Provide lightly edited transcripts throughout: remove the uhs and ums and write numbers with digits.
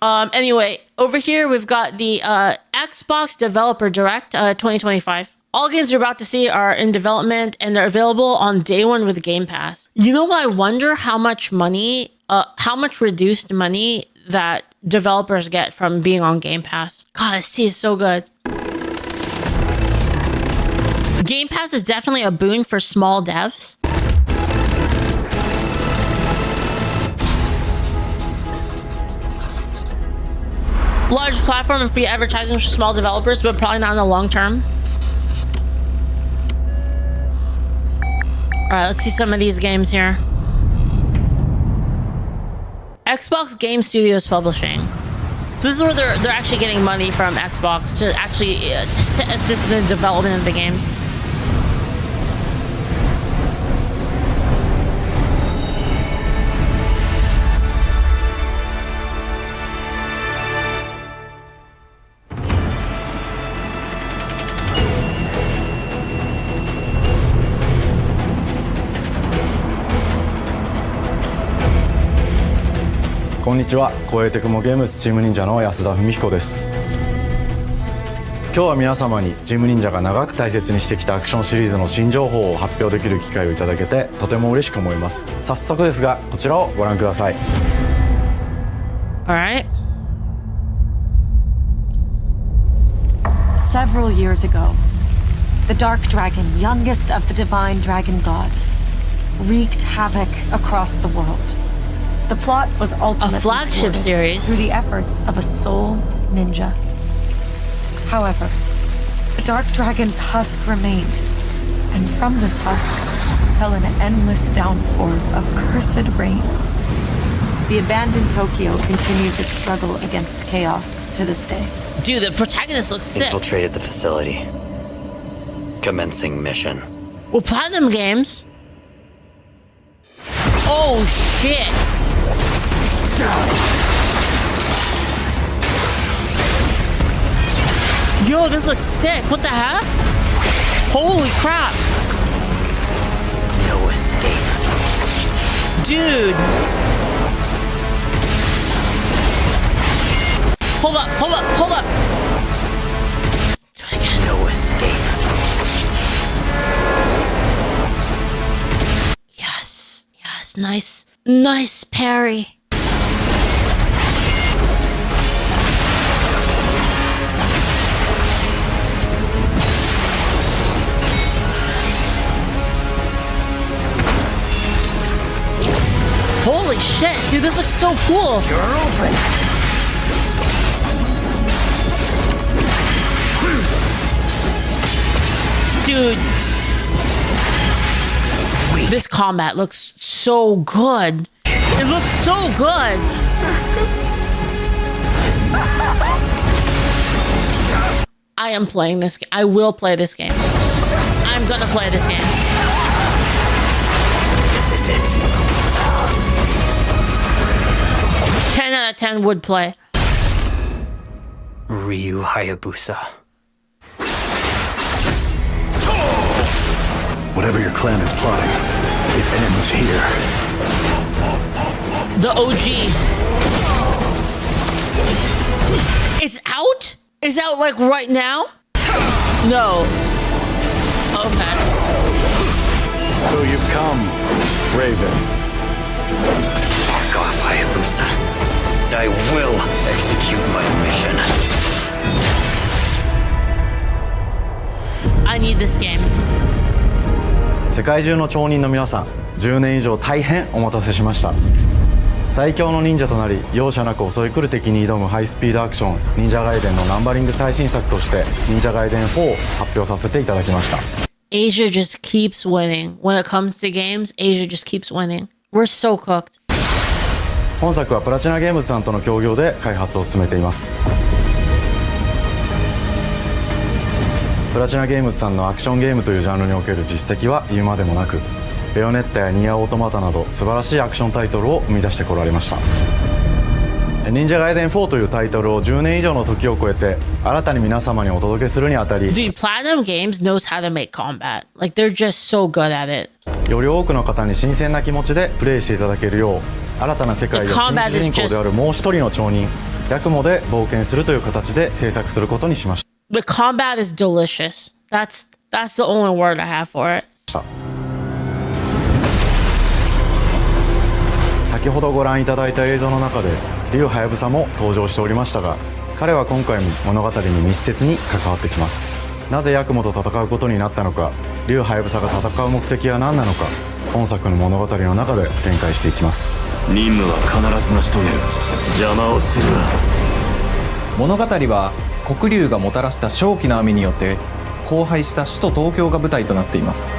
Anyway, over here we've got the Xbox Developer Direct 2025. All games you're about to see are in development and they're available on day one with Game Pass. You know what? I wonder how much reduced money that developers get from being on Game Pass. God, this tea is so good. Game Pass is definitely a boon for small devs. Large platform and free advertising for small developers, but probably not in the long term. All right, let's see some of these games here. Xbox Game Studios Publishing. So this is where they're actually getting money from Xbox to actually to assist in the development of the game.こんにちは、光栄テクモゲームズチーム忍者の安田文彦です。今日は皆様にチーム忍者が長く大切にしてきたアクションシリーズの新情報を発表できる機会をいただけてとても嬉しく思います。早速ですが、こちらをご覧ください。Alright. Several years ago, the Dark Dragon, youngest of the divine dragon gods, wreaked havoc across the world. The plot was ultimately a flagship series through the efforts of a sole ninja. However, the Dark Dragon's husk remained, and from this husk fell an endless downpour of cursed rain. The abandoned Tokyo continues its struggle against chaos to this day. Dude, the protagonist looks sick. Infiltrated the facility. Commencing mission. Well, Platinum Games. Oh shit. Yo, this looks sick. What the heck? Holy crap. No escape. Dude. Hold up, hold up, hold up. Do it again. No escape. Yes. Yes. Nice. Nice parry. Holy shit, dude, this looks so cool. You're open. Dude. This combat looks so good. It looks so good. I am playing this game. I will play this game. I'm gonna play this game. This is it. 10 out of 10 would play. Ryu Hayabusa. Whatever your clan is plotting, it ends here. The OG. It's out? It's out like right now? No. Okay. So you've come, Raven. Back off, Hayabusa. I will execute my mission. I need this game. 世界中の町人の皆さん、10年以上大変お待たせしました。最強の忍者となり容赦なく襲い来る敵に挑むハイスピードアクション忍者ガイデンのナンバリング最新作として忍者ガイデン4を発表させていただきました。 Asia just keeps winning. When it comes to games, Asia just keeps winning. We're so cooked. 本作はプラチナゲームズさんとの協業で開発を進めています。プラチナゲームズさんのアクションゲームというジャンルにおける実績は言うまでもなく、ベヨネッタやニアオートマタなど素晴らしいアクションタイトルを生み出してこられました。忍者ガイデン4というタイトルを10年以上の時を超えて新たに皆様にお届けするにあたり、 Dude, Platinum Games knows how to make combat. Like, they're just so good at it. より多くの方に新鮮な気持ちでプレイしていただけるよう新たな世界で新主人公であるもう一人の町人ヤクモで冒険するという形で制作することにしまし The combat is delicious. That's the only word I have for it. た。先ほどご覧いただいた映像の中で竜はやぶさも登場しておりましたが、彼は今回も物語に密接に関わってきます。なぜヤクモと戦うことになったのか、竜はやぶさが戦う目的は何なのか、本作の物語の中で展開していきます。任務は必ず成し遂げる。邪魔をするな。物語は黒竜がもたらした正気の雨によって荒廃した首都東京が舞台となっています。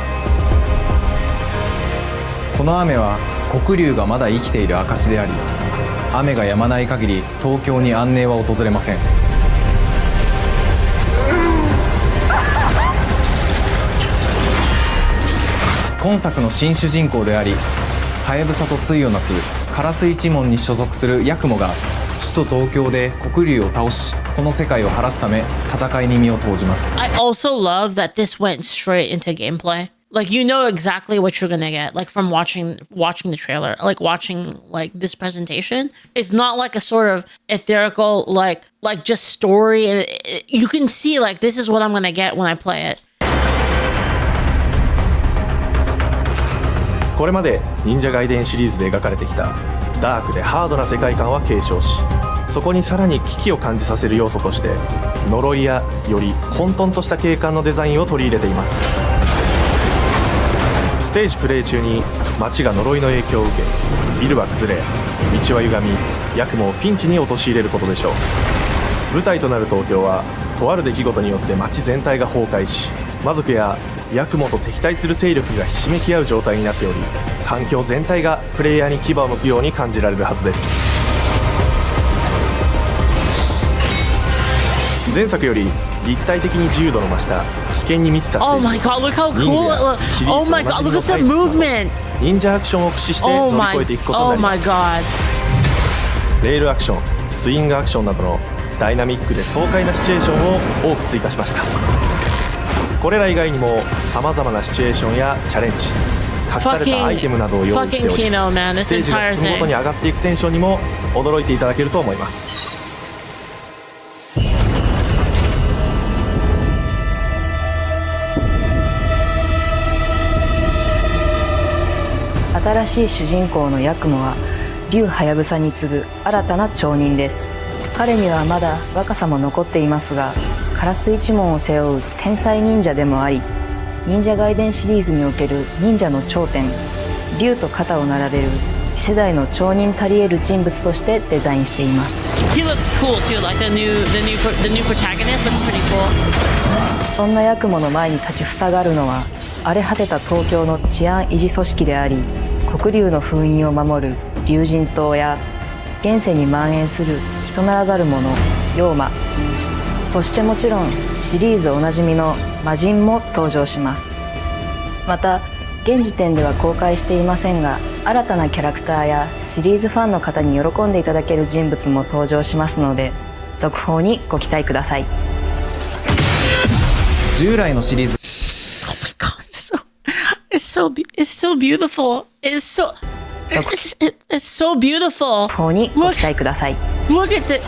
この雨は黒竜がまだ生きている証であり、雨が止まない限り東京に安寧は訪れません。今作の新主人公であり、はやぶさと対をなすカラス一門に所属するヤクモが首都東京で黒竜を倒し、この世界を晴らすため戦いに身を投じます。 I also love that this went straight into gameplay. Like, you know exactly what you're gonna get, like from watching the trailer, like watching like this presentation. It's not like a sort of etherical like just story, and you can see like this is what I'm gonna get when I play it. これまで忍者ガイデンシリーズで描かれてきたダークでハードな世界観は継承し、そこにさらに危機を感じさせる要素として呪いやより混沌とした景観のデザインを取り入れています。ステージプレイ中に街が呪いの影響を受け、ビルは崩れ、道は歪み、ヤクモをピンチに陥れることでしょう。舞台となる東京はとある出来事によって街全体が崩壊し、魔族やヤクモと敵対する勢力がひしめき合う状態になっており、環境全体がプレイヤーに牙を向くように感じられるはずです。前作より立体的に自由度の増した危険に満ちたステー Oh ジ、 my god, look how 忍 cool 者 it や looks. シリー Oh ズ my おな god, じみ look の at the ファイトさ movement. 忍者アクションを駆使して乗 Oh り my 越えていくことに oh なりま my す。 god. レールアクション、スイングアクションなどのダイナミックで爽快なシチュエーションを多く追加しました。これら以外にも様々なシチュエーションやチャレンジ、隠されたアイテムなどを用意してお Fucking り、 Kino, man. This ステージが entire 進むごと thing. に上がっていくテンションにも驚いていただけると思います。新しい主人公のヤクモは竜はやぶさに次ぐ新たな町人です。彼にはまだ若さも残っていますが、カラス一門を背負う天才忍者でもあり、忍者ガイデンシリーズにおける忍者の頂点、竜と肩を並べる次世代の町人たり得る人物としてデザインしています。 He looks cool too. Like the new protagonist looks pretty cool. そんなヤクモの前に立ちふさがるのは荒れ果てた東京の治安維持組織であり、黒竜の封印を守る竜神島や現世に蔓延する人ならざる者妖魔、そしてもちろんシリーズおなじみの魔人も登場します。また現時点では公開していませんが、新たなキャラクターやシリーズファンの方に喜んでいただける人物も登場しますので、続報にご期待ください。従来のシリーズ Oh my god, it's so beautiful. It's so beautiful. 続報にご期待ください。 Look at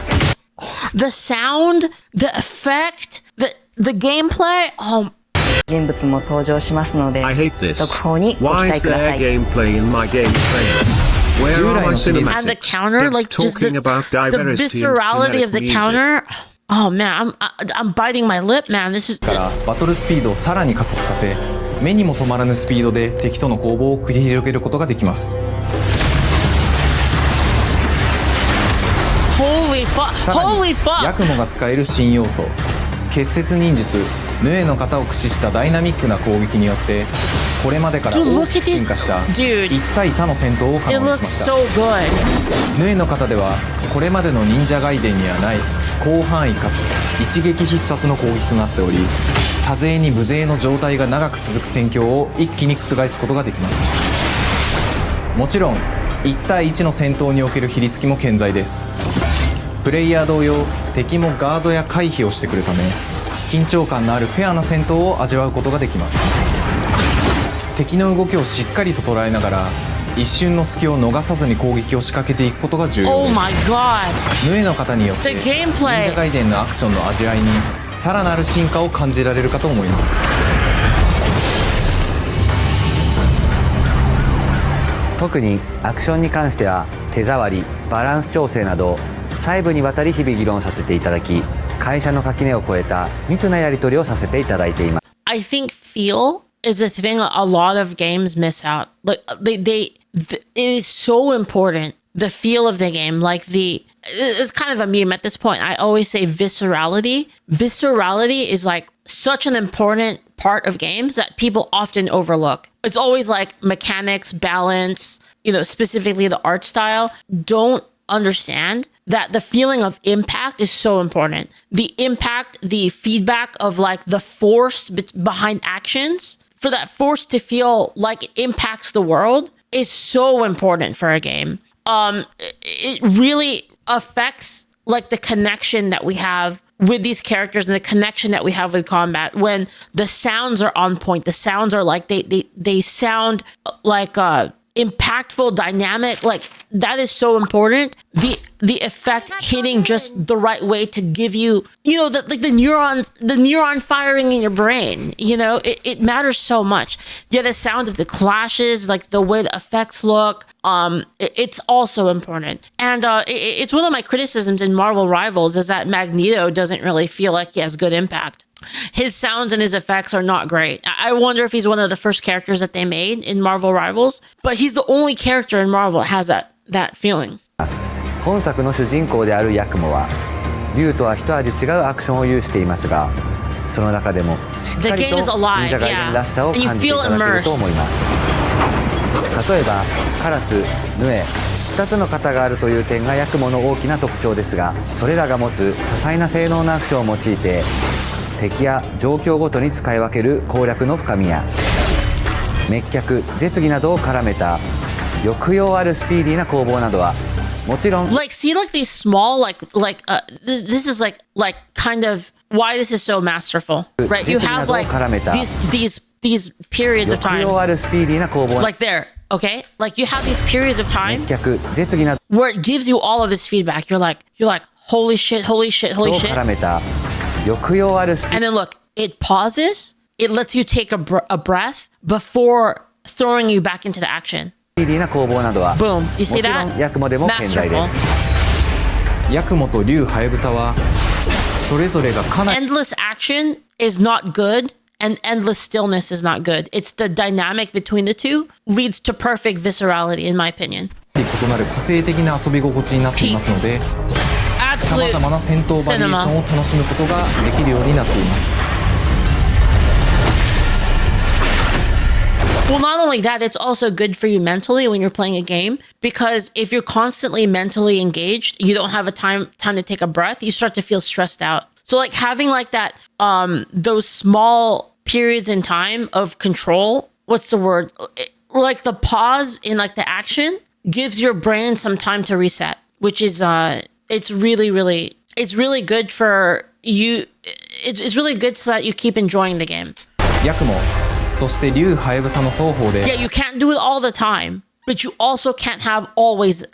the sound, the effect, the gameplay. Oh, 人物も登場しますので、 I hate this. 続報にご期 Why 待 is くだ there さい。 gameplay in my game trailer? Where are my and the cinematics? counter, like It's just the talking about diversity viscerality and of the kinetic music. counter. Oh man, I'm biting my lip, man. This is からバトルスピードをさらに加速させ、目にも止まらぬスピードで敵との攻防を繰り広げることができます。 holy fuck, さら holy に fuck. ヤクモが使える新要素、結節忍術ヌエの型を駆使したダイナミックな攻撃によって、これまでから Dude, 大 look き at く this. 進化した Dude, 一対他の戦闘を可 it 能に looks しました。 so good. ヌエの型ではこれまでの忍者ガイデンにはない広範囲かつ一撃必殺の攻撃となっており、多勢に無勢の状態が長く続く戦況を一気に覆すことができます。もちろん1対1の戦闘における比率付きも健在です。プレイヤー同様、敵もガードや回避をしてくるため、緊張感のあるフェアな戦闘を味わうことができます。敵の動きをしっかりと捉えながら一瞬の隙を逃さずに攻撃を仕掛けていくことが重要 Oh です。 my god. 無への方によって The 忍 gameplay. 者ガイデンのアクションの味わいにさらなる進化を感じられるかと思います。特にアクションに関しては手触り、バランス調整など細部にわたり日々議論させていただき、会社の垣根を越えた密なやり取りをさせていただいています。 I think feel is a thing a lot of games miss out. Like it is so important. The feel of the game, like it's kind of a meme at this point. I always say viscerality. Viscerality is like such an important part of games that people often overlook. It's always like mechanics, balance, specifically the art style. Don't understand that the feeling of impact is so important. The impact, the feedback of like the force behind actions, for that force to feel like it impacts the world is so important for a game. It really affects like the connection that we have with these characters and the connection that we have with combat. When the sounds are on point, the sounds are like they sound like impactful, dynamic. Like that is so important. The effect hitting just the right way to give you, the neuron firing in your brain. It matters so much. Yeah, the sound of the clashes, like the way the effects look. It's also important. And it's one of my criticisms in Marvel Rivals is that Magneto doesn't really feel like he has good impact. His sounds and his effects are not great. I wonder if he's one of the first characters that they made in Marvel Rivals, but he's the only character in Marvel that has that feeling. 本作の主人公であるヤクモは竜とは一味違うアクションを有していますが、その中でもしっかりと忍者ガイデンらしさを感じていただけると思います。例えばカラス、ヌエ、2つの型があるという点がヤクモの大きな特徴ですが、それらが持つ多彩な性能のアクションを用いて敵や状況ごとに使い分ける攻略の深みや滅却、絶技などを絡めた抑揚あるスピーディーな攻防などはもちろん like see like these small this is like kind of why this is so masterful, right? You have like these periods of time like there, okay? Like you have these periods of time where it gives you all of this feedback. You're like holy shit. And then look, it pauses. It lets you take a breath before throwing you back into the action. Boom. You see that? Masterful. ヤクモと竜ハヤブサはそれぞれがかなり Endless action is not good and endless stillness is not good. It's the dynamic between the two leads to perfect viscerality in my opinion. 異なる個性的な遊び心地になっていますので、さまざまな戦闘バリエーションを楽しむことができるようになっています。Well, not only that, it's also good for you mentally when you're playing a game, because if you're constantly mentally engaged, you don't have time to take a breath, you start to feel stressed out. So like having like that, those small periods in time of control, what's the word? Like the pause in like the action gives your brain some time to reset, which is, it's really good for you. It's really good so that you keep enjoying the game. ヤクモそして竜ハヤブサの双方で Yeah, you can't do it all the time, but you also can't have always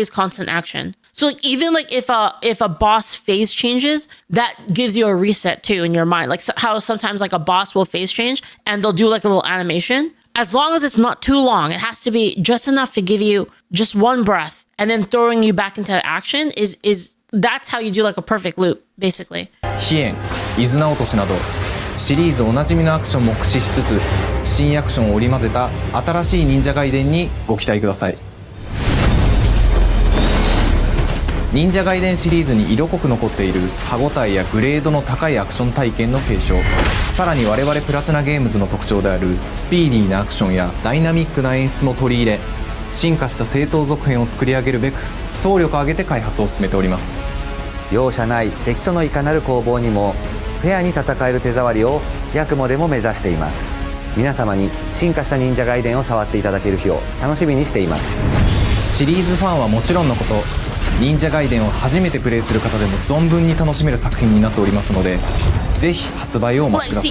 constant action. So like even like if a boss phase changes, that gives you a reset too in your mind. Like how sometimes like a boss will phase change and they'll do like a little animation. As long as it's not too long, it has to be just enough to give you just one breath, and then throwing you back into action is that's how you do like a perfect loop, basically. 飛燕、イズナ落としなどシリーズおなじみのアクションも駆使しつつ新アクションを織り交ぜた新しい忍者ガイデンにご期待ください。忍者ガイデンシリーズに色濃く残っている歯ごたえやグレードの高いアクション体験の継承、さらに我々プラチナゲームズの特徴であるスピーディーなアクションやダイナミックな演出も取り入れ、進化した正当続編を作り上げるべく総力を挙げて開発を進めております。容赦ない敵とのいかなる攻防にもフェアに戦える手触りをヤクモでも目指しています。皆様に進化した忍者ガイデンを触っていただける日を楽しみにしています。シリーズファンはもちろんのこと、忍者ガイデンを初めてプレイする方でも存分に楽しめる作品になっておりますので、ぜひ発売をお待ちください。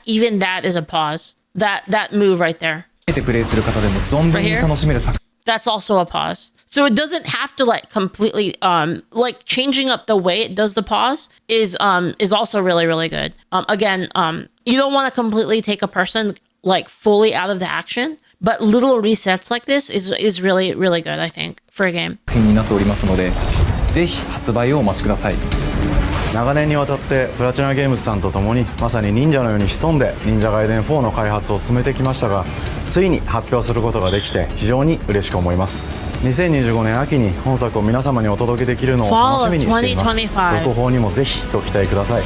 Even that is a pause. That move right there. てプレイする方でも存分に楽しめる作品。 That's also a pause. So it doesn't have to like completely like changing up the way it does the pause is also really, really good. Again, you don't want to completely take a person like fully out of the action, but little resets like this is really, really good, I think, for a game. になっておりますので、ぜひ発売をお待ちください。長年にわたってプラチナゲームズさんと共にまさに忍者のように潜んで忍者ガイデン4の開発を進めてきましたが、ついに発表することができて非常に嬉しく思います。2025年秋に本作を皆様にお届けできるのを楽しみにしています。続報にもぜひご期待ください。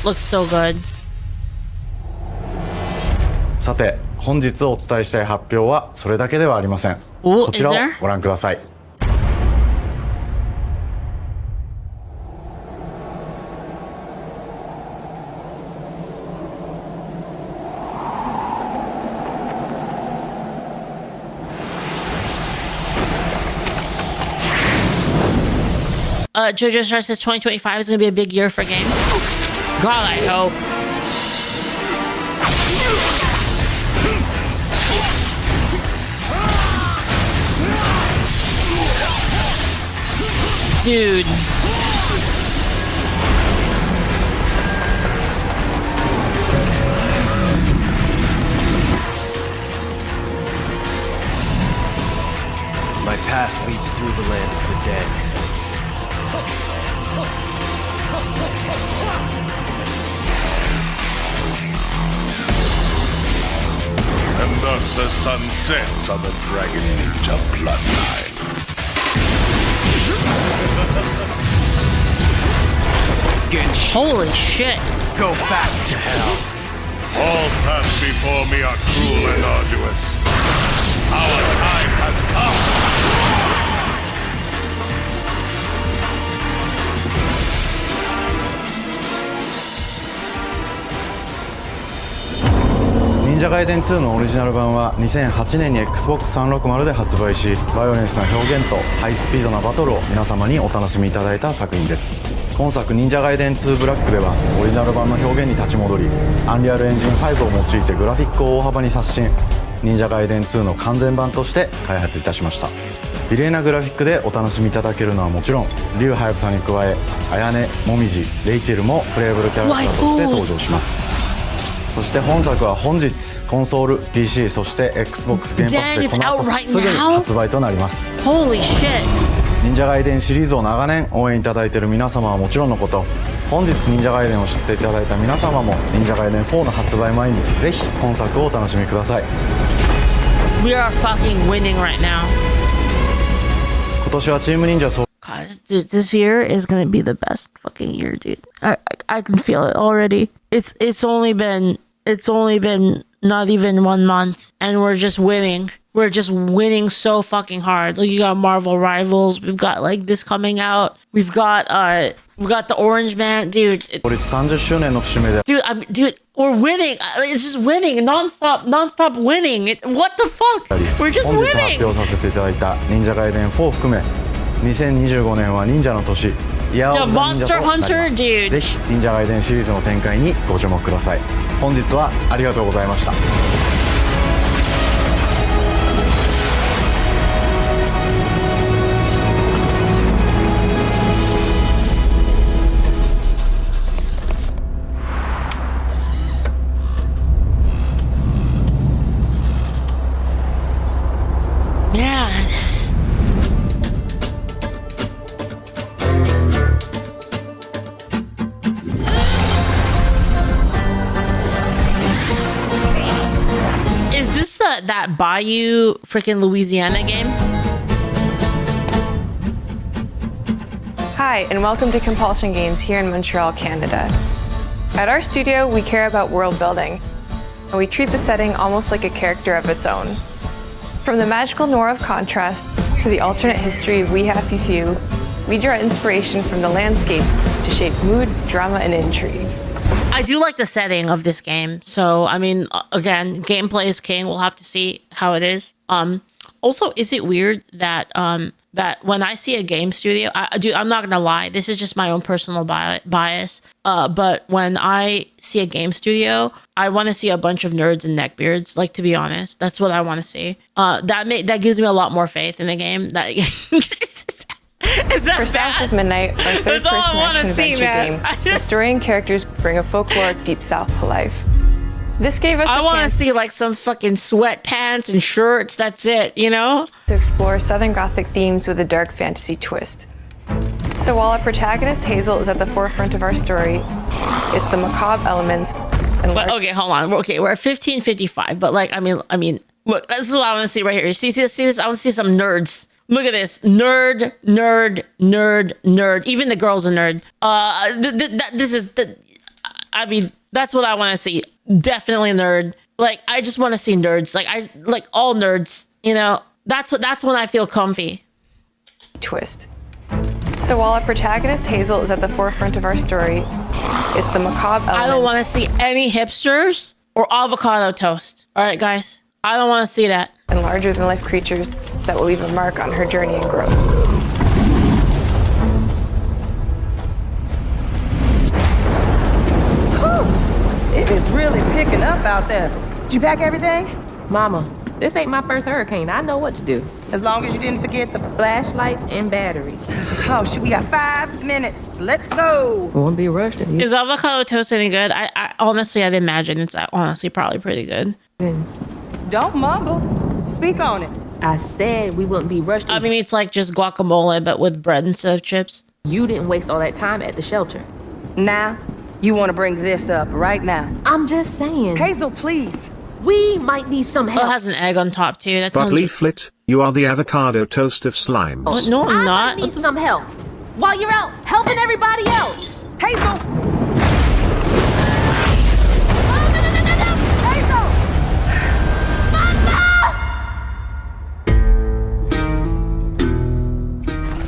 Looks so good. さて本日お伝えしたい発表はそれだけではありません。こちらをご覧ください。JoJo Star says 2025 is going to be a big year for games. God, I hope. Dude. My path leads through the land of the dead. And thus the sun sets on the Dragon Ninja bloodline. Holy shit. Go back to hell. All paths before me are cruel and arduous. Our time has come. Ninja Gaiden 2のオリジナル版は2008年に Xbox360 で発売し、バイオレンスな表現とハイスピードなバトルを皆様にお楽しみいただいた作品です。今作 Ninja Gaiden 2ブラックではオリジナル版の表現に立ち戻り、Unreal Engine 5を用いてグラフィックを大幅に刷新、Ninja Gaiden 2の完全版として開発いたしました。美麗なグラフィックでお楽しみいただけるのはもちろん、Ryu Hayabusaに加え、綾音、もみじ、レイチェルもプレイブルキャラクターとして登場します。そして本作は本日コンソール、PC、そして Xbox ゲームパスでこの後すぐに発売となります。Holy shit! 忍者ガイデンシリーズを長年応援いただいている皆様はもちろんのこと、本日忍者ガイデンを知っていただいた皆様も忍者ガイデン4の発売前にぜひ本作をお楽しみください。 We are fucking winning right now. 今年はチーム忍者総 Guys, this year is gonna be the best fucking year, dude. I can feel it already. It's only been not even 1 month, and we're just winning. We're just winning so fucking hard. Like, you got Marvel Rivals. We've got like this coming out. We've got the Orange Man, dude. 創立30周年の節目で Dude, we're winning. It's just winning, nonstop winning. What the fuck? We're just 本日発 winning. 表させていただいた忍者ガイデン4を含め2025年は忍者の年、イヤーオブザ忍者となります。 Monster Hunter, dude. ぜひ忍者ガイデンシリーズの展開にご注目ください。本日はありがとうございました。Man. Is this that Bayou freaking Louisiana game? Hi, and welcome to Compulsion Games here in Montreal, Canada. At our studio, we care about world building, and we treat the setting almost like a character of its own. From the magical noir of contrast to the alternate history of We Happy Few, we draw inspiration from the landscape to shape mood, drama, and intrigue. I do like the setting of this game. So, I mean, again, gameplay is king. We'll have to see how it is. Also, is it weird that that when I see a game studio, I'm not gonna lie, this is just my own personal bias. But when I see a game studio, I want to see a bunch of nerds and neckbeards. Like, to be honest, that's what I want to see. That gives me a lot more faith in the game. That is that For South of Midnight, our third-person action-adventure game, the story and characters bring a folkloric Deep South to life. This gave us I want to see like some fucking sweatpants and shirts. That's it, you know? To explore Southern Gothic themes with a dark fantasy twist. So while our protagonist Hazel is at the forefront of our story, it's the macabre elements and okay, hold on. Okay, we're at 15:55, but like, I mean, look, this is what I want to see right here. You see this? I want to see some nerds. Look at this. Nerd. Even the girl's a nerd. That's what I want to see. Definitely nerd. Like, I just want to see nerds. Like all nerds, you know? That's when I feel comfy. Twist. So while our protagonist Hazel is at the forefront of our story, it's the macabre elements. I don't want to see any hipsters or avocado toast. All right, guys. I don't want to see that. And larger-than-life creatures that will leave a mark on her journey and growth. It is really picking up out there. Did you pack everything? Mama, this ain't my first hurricane. I know what to do. As long as you didn't forget the flashlights and batteries. Oh, shit, we got 5 minutes. Let's go. Won't be rushed. Is avocado toast any good? I honestly, I'd imagine it's honestly probably pretty good. Don't mumble. Speak on it. I said we wouldn't be rushed. I mean, it's like just guacamole, but with bread instead of chips. You didn't waste all that time at the shelter. Now, you want to bring this up right now. I'm just saying. Hazel, please. We might need some help. Oh, it has an egg on top, too. That But sounds... Leaflit, you are the avocado toast of slimes. Oh, no, I'm not. I need some help. While you're out helping everybody else. Hazel!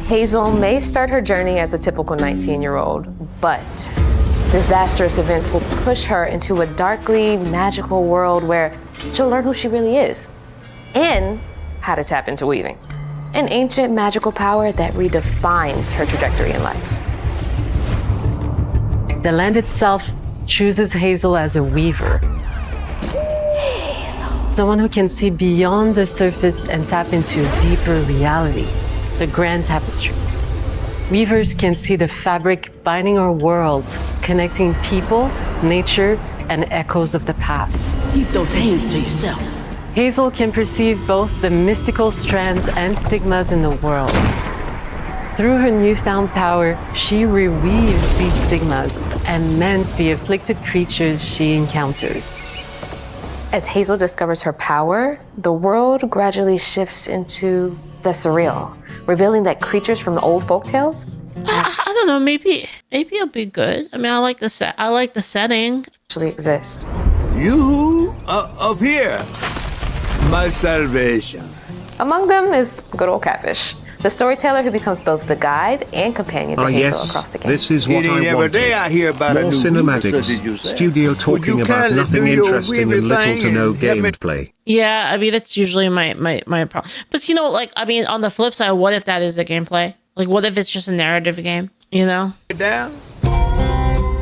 Hazel may start her journey as a typical 19-year-old, but disastrous events will push her into a darkly magical world where she'll learn who she really is and how to tap into weaving, an ancient magical power that redefines her trajectory in life. The land itself chooses Hazel as a weaver. Someone who can see beyond the surface and tap into a deeper reality, the grand tapestry. Weavers can see the fabric binding our worlds, connecting people, nature, and echoes of the past. Keep those hands to yourself. Hazel can perceive both the mystical strands and stigmas in the world. Through her newfound power, she reweaves these stigmas and mends the afflicted creatures she encounters. As Hazel discovers her power, the world gradually shifts into the surreal, revealing that creatures from the old folktales. I don't know. Maybe it'll be good. I mean, I like the setting. Actually exist. You up here, my salvation. Among them is good old Catfish, the storyteller who becomes both the guide and companion to Hazel across the game. This is what I wanted. I hear about more cinematics, studio talking about nothing interesting and little to no gameplay. Yeah, I mean, that's usually my problem. But you know, like, I mean, on the flip side, what if that is the gameplay? Like, what if it's just a narrative game, you know?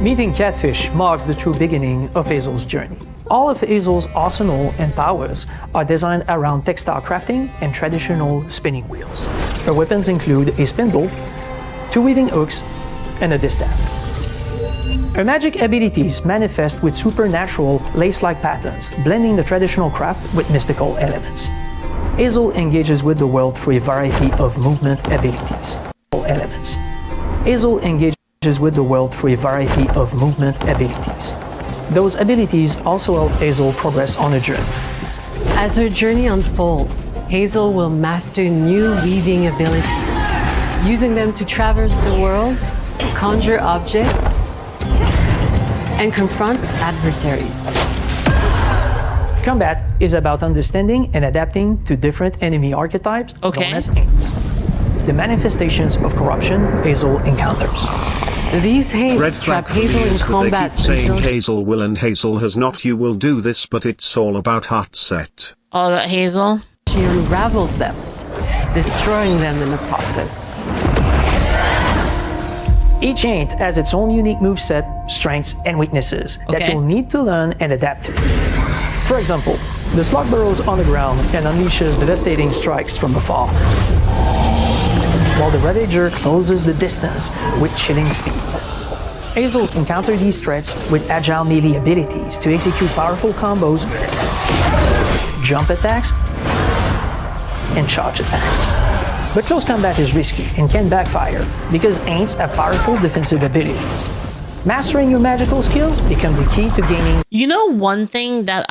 Meeting Catfish marks the true beginning of Hazel's journey. All of Hazel's arsenal and powers are designed around textile crafting and traditional spinning wheels. Her weapons include a spindle, 2 weaving hooks, and a distaff. Her magic abilities manifest with supernatural lace-like patterns, blending the traditional craft with mystical elements. Hazel engages with the world through a variety of movement abilities. Hazel engages with the world through a variety of movement abilities. Those abilities also help Hazel progress on a journey. As her journey unfolds, Hazel will master new weaving abilities, using them to traverse the world, conjure objects, and confront adversaries. Combat is about understanding and adapting to different enemy archetypes known as Aints, the manifestations of corruption Hazel encounters. These Haints trap Hazel in combat. They keep saying Hazel will and Hazel has not. You will do this, but it's all about heart set. All about Hazel. She unravels them, destroying them in the process. Each Ain't has its own unique moveset, strengths, and weaknesses that you'll need to learn and adapt to. For example, the slug burrows on the ground and unleashes devastating strikes from afar, while the Ravager closes the distance with chilling speed. Hazel can counter these threats with agile melee abilities to execute powerful combos, jump attacks, and charge attacks. But close combat is risky and can backfire because Aints have powerful defensive abilities. Mastering your magical skills becomes the key to gaining. You know one thing that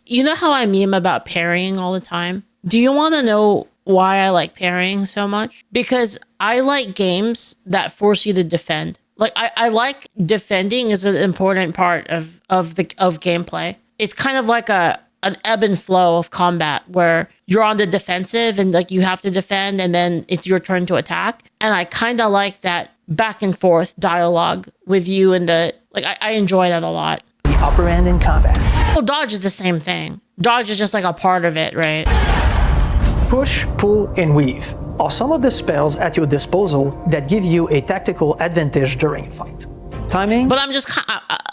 you know how I meme about parrying all the time? Do you want to know why I like parrying so much? Because I like games that force you to defend. Like I like defending is an important part of gameplay. It's kind of like an ebb and flow of combat where you're on the defensive and like you have to defend and then it's your turn to attack. And I kind of like that back and forth dialogue with you and I enjoy that a lot. The upper end in combat. Well, dodge is the same thing. Dodge is just like a part of it, right? Push, pull, and weave are some of the spells at your disposal that give you a tactical advantage during a fight. Timing. But I'm just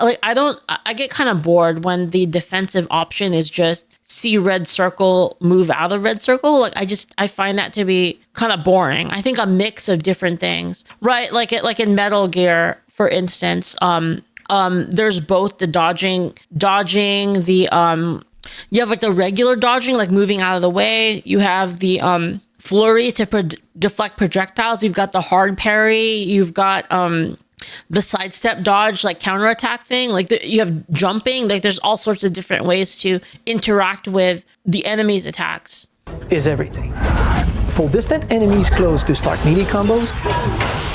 I get kind of bored when the defensive option is just see red circle, move out of red circle. Like I find that to be kind of boring. I think a mix of different things, right? Like in Metal Gear, for instance, there's both the dodging, the you have like the regular dodging, like moving out of the way. You have the flurry to deflect projectiles. You've got the hard parry. You've got the sidestep dodge, like counterattack thing. Like you have jumping. Like there's all sorts of different ways to interact with the enemy's attacks. Is everything. Pull distant enemies close to start melee combos.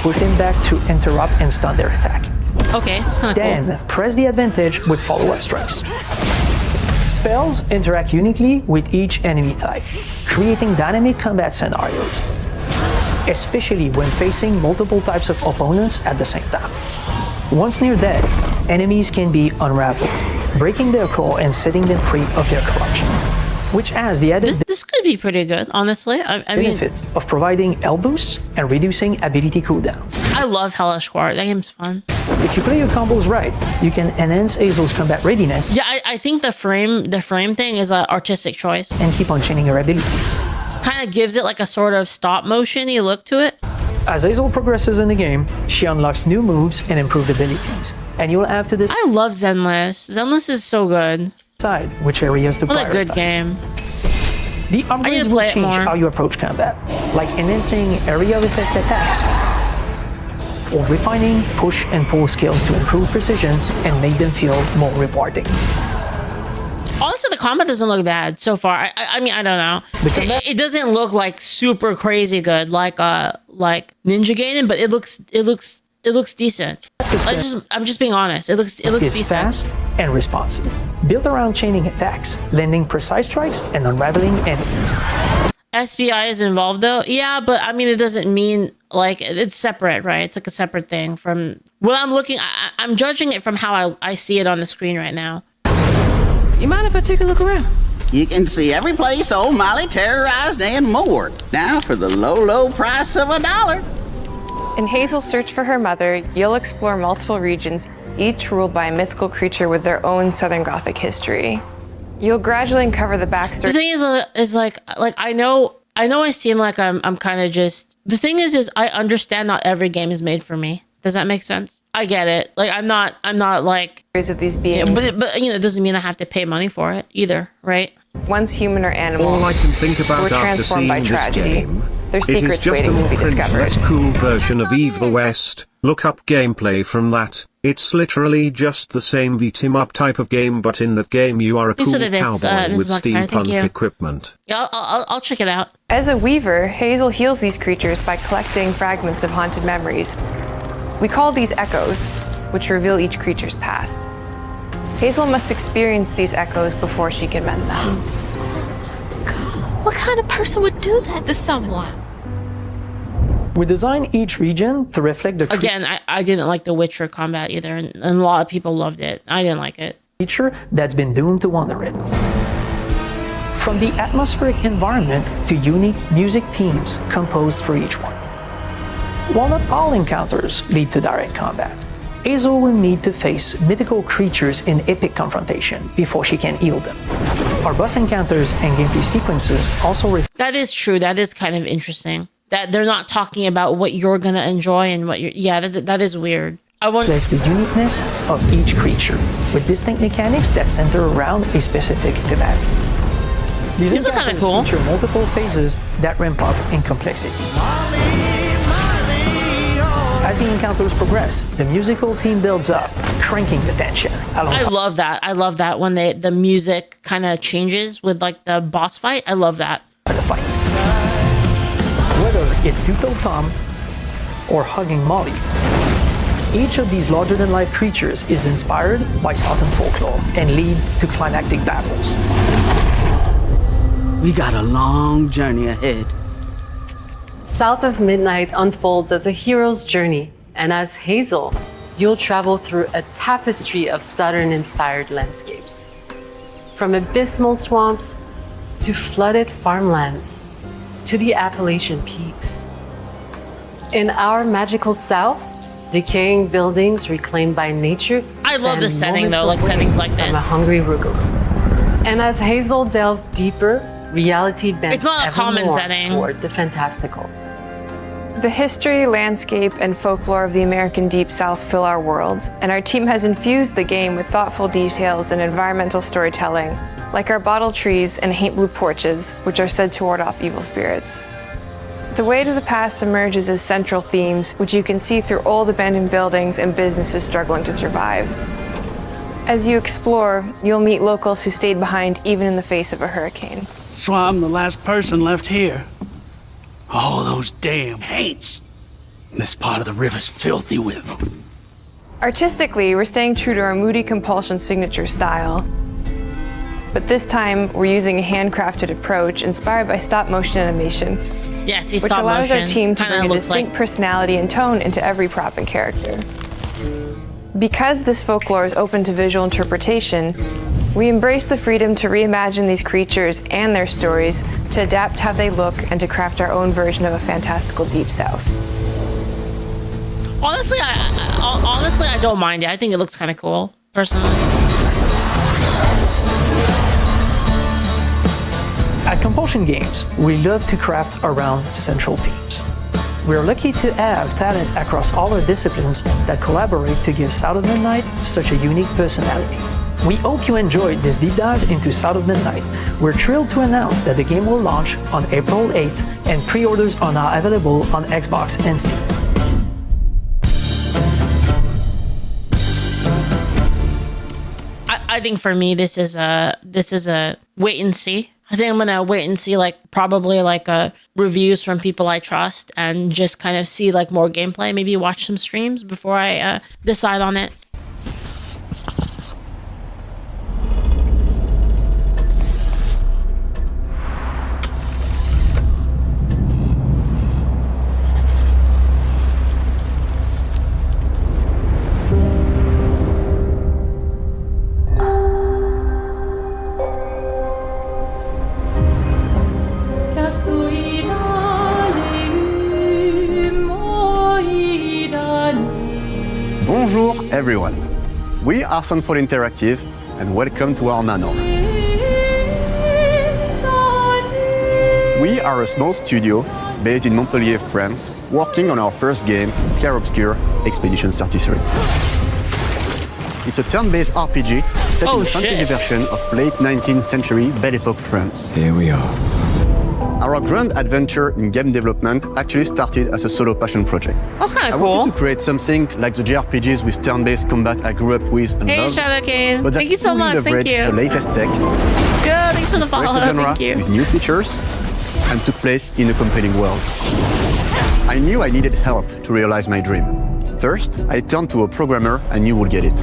Push them back to interrupt and stun their attack. Okay, that's kind of cool. Then press the advantage with follow-up strikes. Spells interact uniquely with each enemy type, creating dynamic combat scenarios, especially when facing multiple types of opponents at the same time. Once near death, enemies can be unraveled, breaking their core and setting them free of their corruption, which has the added this could be pretty good, honestly. I benefit of providing L boosts and reducing ability cooldowns. I love Hellish War. That game's fun. If you play your combos right, you can enhance Hazel's combat readiness. Yeah, I think the frame thing is an artistic choice. And keep on chaining your abilities. Kind of gives it like a sort of stop motion-y look to it. As Hazel progresses in the game, she unlocks new moves and improved abilities. And you'll have to decide. I love Zenless. Zenless is so good. Decide which areas to prioritize. What a good game. The upgrades will change how you approach combat, like enhancing area effect attacks, or refining push and pull skills to improve precision and make them feel more rewarding. Honestly, the combat doesn't look bad so far. I mean, I don't know. It doesn't look like super crazy good like Ninja Gaiden, but it looks decent. I'm just being honest. It looks decent. Fast and responsive, built around chaining attacks, landing precise strikes, and unraveling enemies. SBI is involved though. Yeah, but I mean, it doesn't mean like it's separate, right? It's like a separate thing from what I'm looking. I'm judging it from how I see it on the screen right now. You mind if I take a look around? You can see every place old Molly terrorized and more. Now for the low price of $1. In Hazel's search for her mother, you'll explore multiple regions, each ruled by a mythical creature with their own Southern Gothic history. You'll gradually uncover the backstory. The thing is like I know I seem like I'm kind of just. The thing is I understand not every game is made for me. Does that make sense? I get it. Like I'm not like of these beings. But you know, it doesn't mean I have to pay money for it either, right? Once human or animal, all I can think about were after transformed by seeing this tragedy. game, Their it is secrets just waiting a to more be discovered. less cool version of Evil West. Look up gameplay from that. It's literally just the same beat-em-up type of game, but in that game you are a cool cowboy with steampunk equipment. Yeah, I'll check it out. As a weaver, Hazel heals these creatures by collecting fragments of haunted memories. We call these echoes, which reveal each creature's past. Hazel must experience these echoes before she can mend them. What kind of person would do that to someone? We designed each region to reflect the Again, I didn't like the Witcher combat either, and a lot of people loved it. I didn't like it. Creature that's been doomed to wander it. from the atmospheric environment to unique music themes composed for each one. While not all encounters lead to direct combat, Hazel will need to face mythical creatures in epic confrontation before she can heal them. Our boss encounters and gameplay sequences also That is true. That is kind of interesting. That they're not talking about what you're gonna enjoy and what you're... Yeah, that is weird. reflects the uniqueness of each creature, with distinct mechanics that center around a specific thematic. These are kind of cool. Feature multiple phases that ramp up in complexity. As the encounters progress, the musical theme builds up, cranking the tension. I love that. I love that when the music kind of changes with like the boss fight. I love that. Whether it's Two-Toed Tom or hugging Molly, each of these larger-than-life creatures is inspired by Southern folklore and lead to climactic battles. We got a long journey ahead. South of Midnight unfolds as a hero's journey, and as Hazel, you'll travel through a tapestry of Southern-inspired landscapes. From abysmal swamps to flooded farmlands to the Appalachian peaks. In our magical South, decaying buildings reclaimed by nature. I love the setting though, like settings like this. From a hungry Rugal. And as Hazel delves deeper, reality bends it's not a common setting toward the fantastical. The history, landscape, and folklore of the American Deep South fill our world, and our team has infused the game with thoughtful details and environmental storytelling, like our bottle trees and haint blue porches, which are said to ward off evil spirits. The weight of the past emerges as central themes, which you can see through old abandoned buildings and businesses struggling to survive. As you explore, you'll meet locals who stayed behind even in the face of a hurricane. So I'm the last person left here. All those damn haints. This part of the river's filthy with them. Artistically, we're staying true to our moody compulsion signature style. But this time, we're using a handcrafted approach inspired by stop-motion animation. Yes, which allows our team to bring a distinct personality and tone into every prop and character. Because this folklore is open to visual interpretation, we embrace the freedom to reimagine these creatures and their stories, to adapt how they look, and to craft our own version of a fantastical Deep South. Honestly, I don't mind it. I think it looks kind of cool, personally. At Compulsion Games, we love to craft around central themes. We're lucky to have talent across all our disciplines that collaborate to give South of Midnight such a unique personality. We hope you enjoyed this deep dive into South of Midnight. We're thrilled to announce that the game will launch on April 8th, and pre-orders are now available on Xbox and Steam. I think for me, this is a wait and see. I think I'm gonna wait and see probably reviews from people I trust and just kind of see more gameplay, maybe watch some streams before I decide on it. Bonjour everyone, we are Sunfall Interactive and welcome to our manor. We are a small studio based in Montpellier, France, working on our first game, Clair Obscur Expedition 33. It's a turn-based RPG set in the fantasy version of late 19th century Belle Epoque France. Here we are. Our grand adventure in game development actually started as a solo passion project. That's kind of cool. I wanted cool. to create something like the JRPGs with turn-based combat I grew up with and Hey, loved, Shadow King. but that Thank you so fully much. Thank leveraged you. the latest tech, Good. Thanks for the follow. embraced the genre Thank you. with new features, and took place in a compelling world. I knew I needed help to realize my dream. First, I turned to a programmer I knew would get it.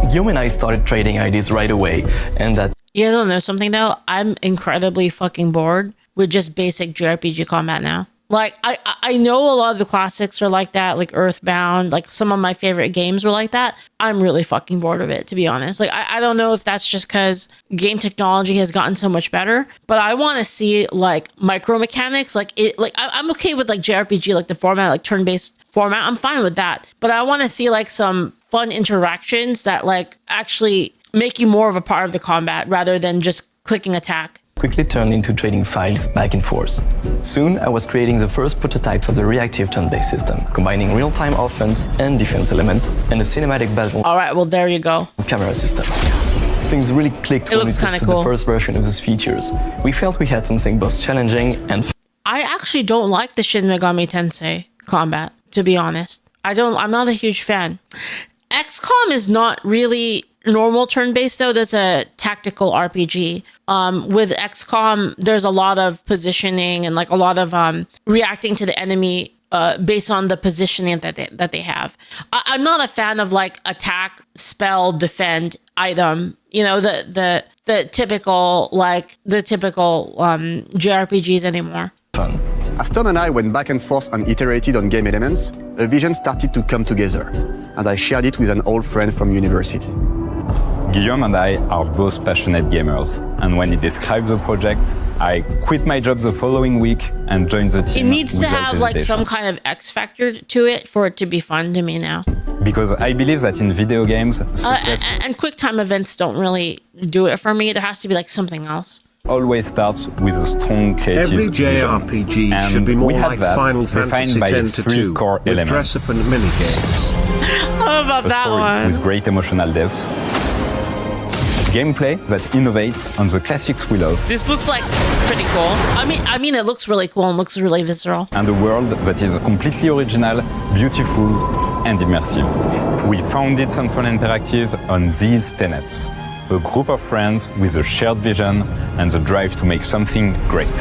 Guillaume and I started trading ideas right away, and that... You guys don't know something though? I'm incredibly fucking bored with just basic JRPG combat now. Like, I know a lot of the classics are like that, like Earthbound, like some of my favorite games were like that. I'm really fucking bored of it, to be honest. Like, I don't know if that's just because game technology has gotten so much better, but I want to see like micro mechanics. Like I'm okay with like JRPG, like the format, like turn-based format. I'm fine with that, but I want to see like some fun interactions that like actually make you more of a part of the combat rather than just clicking attack. Quickly turned into trading files back and forth. Soon, I was creating the first prototypes of the reactive turn-based system, combining real-time offense and defense element, and a cinematic battle. All right, well, there you go. Camera system. Things really clicked when we tested the first version of those features. We felt we had something both challenging and I actually don't like the Shin Megami Tensei combat, to be honest. I'm not a huge fan. XCOM is not really normal turn-based though. That's a tactical RPG. With XCOM, there's a lot of positioning and like a lot of reacting to the enemy based on the positioning that they have. I'm not a fan of like attack, spell, defend, item. You know, the typical JRPGs anymore. Fun. As Tom and I went back and forth and iterated on game elements, a vision started to come together, and I shared it with an old friend from university. Guillaume and I are both passionate gamers, and when he described the project, I quit my job the following week and joined the team. It needs to have like some kind of X factor to it for it to be fun to me now. Because I believe that in video games, success and quick time events don't really do it for me. There has to be like something else. Always starts with a strong creative Every JRPG vision. should be more like that Final Fantasy X core with elements. dress-up and minigames. How about A that story one? with great emotional depth. Gameplay that innovates on the classics we love. This looks like pretty cool. I mean, it looks really cool and looks really visceral. And a world that is completely original, beautiful, and immersive. We founded Central Interactive on these tenets. A group of friends with a shared vision and the drive to make something great.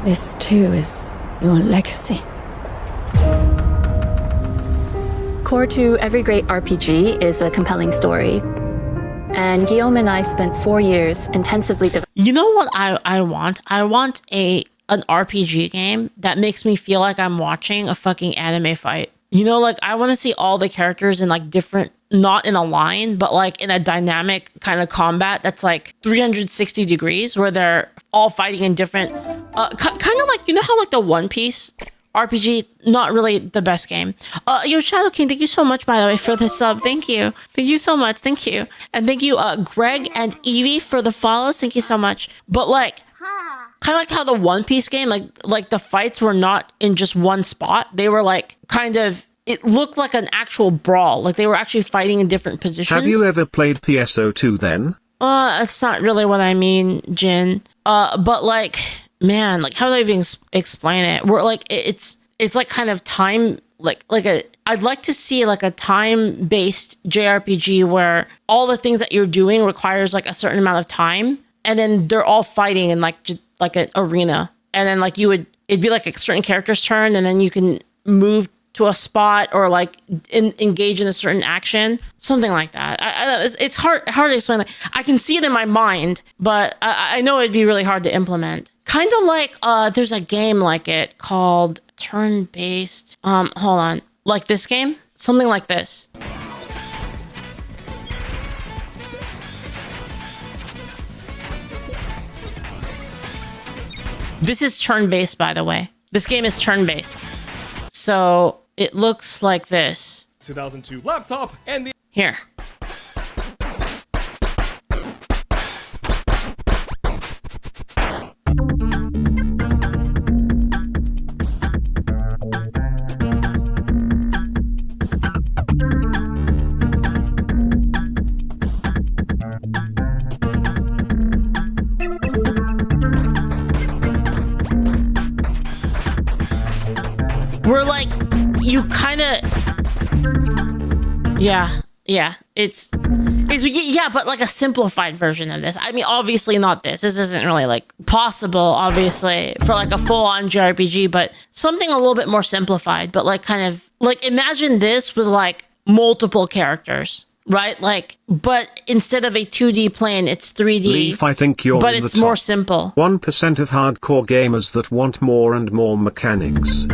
This too is your legacy. Core to every great RPG is a compelling story. And Guillaume and I spent 4 years intensively developing. You know what I want? I want an RPG game that makes me feel like I'm watching a fucking anime fight. You know, like I want to see all the characters in like different, not in a line, but like in a dynamic kind of combat that's like 360 degrees where they're all fighting in different, kind of like, you know how like the One Piece RPG, not really the best game. Yo, Shadow King, thank you so much, by the way, for the sub. Thank you. Thank you so much. Thank you. And thank you, Greg and Evie for the follows. Thank you so much. But like, kind of like how the One Piece game, like the fights were not in just one spot. They were like kind of, it looked like an actual brawl. Like they were actually fighting in different positions. Have you ever played PSO2 then? That's not really what I mean, Jin. But like, man, like how do I even explain it? We're like, it's like kind of time, I'd like to see like a time-based JRPG where all the things that you're doing requires like a certain amount of time. And then they're all fighting in like just like an arena, and then like it'd be like a certain character's turn, and then you can move to a spot or like engage in a certain action, something like that. It's hard to explain. Like, I can see it in my mind, but I know it'd be really hard to implement. Kind of like there's a game like it called turn-based. Hold on, like this game, something like this. This is turn-based, by the way. This game is turn-based. So it looks like this. 2002 laptop and the... Here. We're like, you kind of, yeah, it's but like a simplified version of this. I mean, obviously not this. This isn't really like possible, obviously, for like a full-on JRPG, but something a little bit more simplified. But like kind of like imagine this with like multiple characters. right? Like, but instead of a 2D plane, it's 3D. Leaf, I think you're but in it's the top more simple. 1% of hardcore gamers that want more and more mechanics.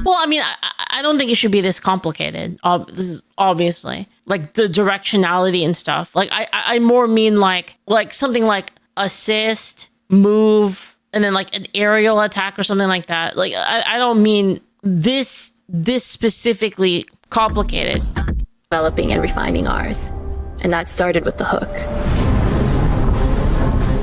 Well, I mean, I don't think it should be this complicated. This is obviously like the directionality and stuff. Like I more mean like something like assist, move, and then like an aerial attack or something like that. Like I don't mean this specifically complicated. Developing and refining ours, and that started with the hook.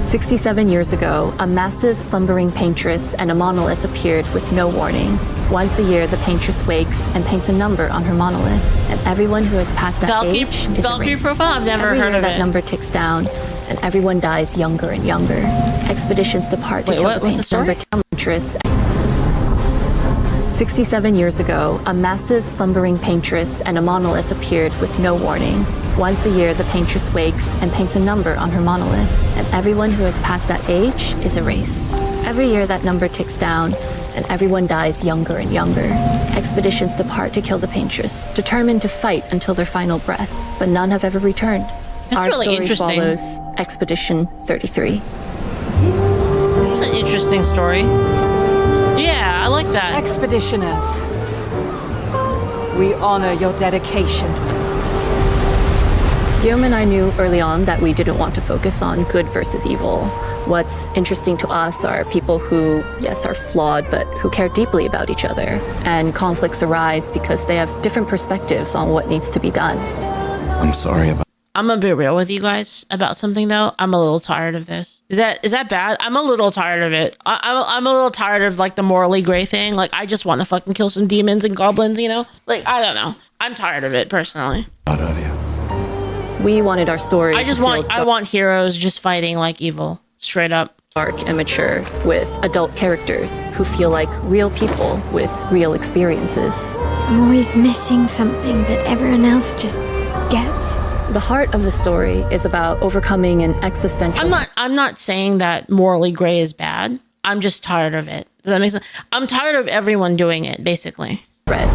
67 years ago, a massive slumbering paintress and a monolith appeared with no warning. Once a year, the paintress wakes and paints a number on her monolith, and everyone who has passed that age is Valkyrie erased. profile? I've never Every heard year of that it. number ticks down, and everyone dies younger and younger. Expeditions depart to kill the paintress number paintress. 67 years ago, a massive slumbering paintress and a monolith appeared with no warning. Once a year, the paintress wakes and paints a number on her monolith, and everyone who has passed that age is erased. Every year that number ticks down, and everyone dies younger and younger. Expeditions depart to kill the paintress, determined to fight until their final breath, but none have ever returned. That's Our really story interesting. follows Expedition 33. It's an interesting story. Yeah, I like that. Expeditioners, we honor your dedication. Guillaume and I knew early on that we didn't want to focus on good versus evil. What's interesting to us are people who, yes, are flawed, but who care deeply about each other. And conflicts arise because they have different perspectives on what needs to be done. I'm sorry about. I'm gonna be real with you guys about something though. I'm a little tired of this. Is that bad? I'm a little tired of it. I'm a little tired of like the morally gray thing. Like I just want to fucking kill some demons and goblins, you know? Like I don't know. I'm tired of it personally. We wanted our story. I want heroes just fighting like evil, straight up. Dark and mature with adult characters who feel like real people with real experiences. I'm always missing something that everyone else just gets. The heart of the story is about overcoming an existential. I'm not saying that morally gray is bad. I'm just tired of it. Does that make sense? I'm tired of everyone doing it, basically. Thread,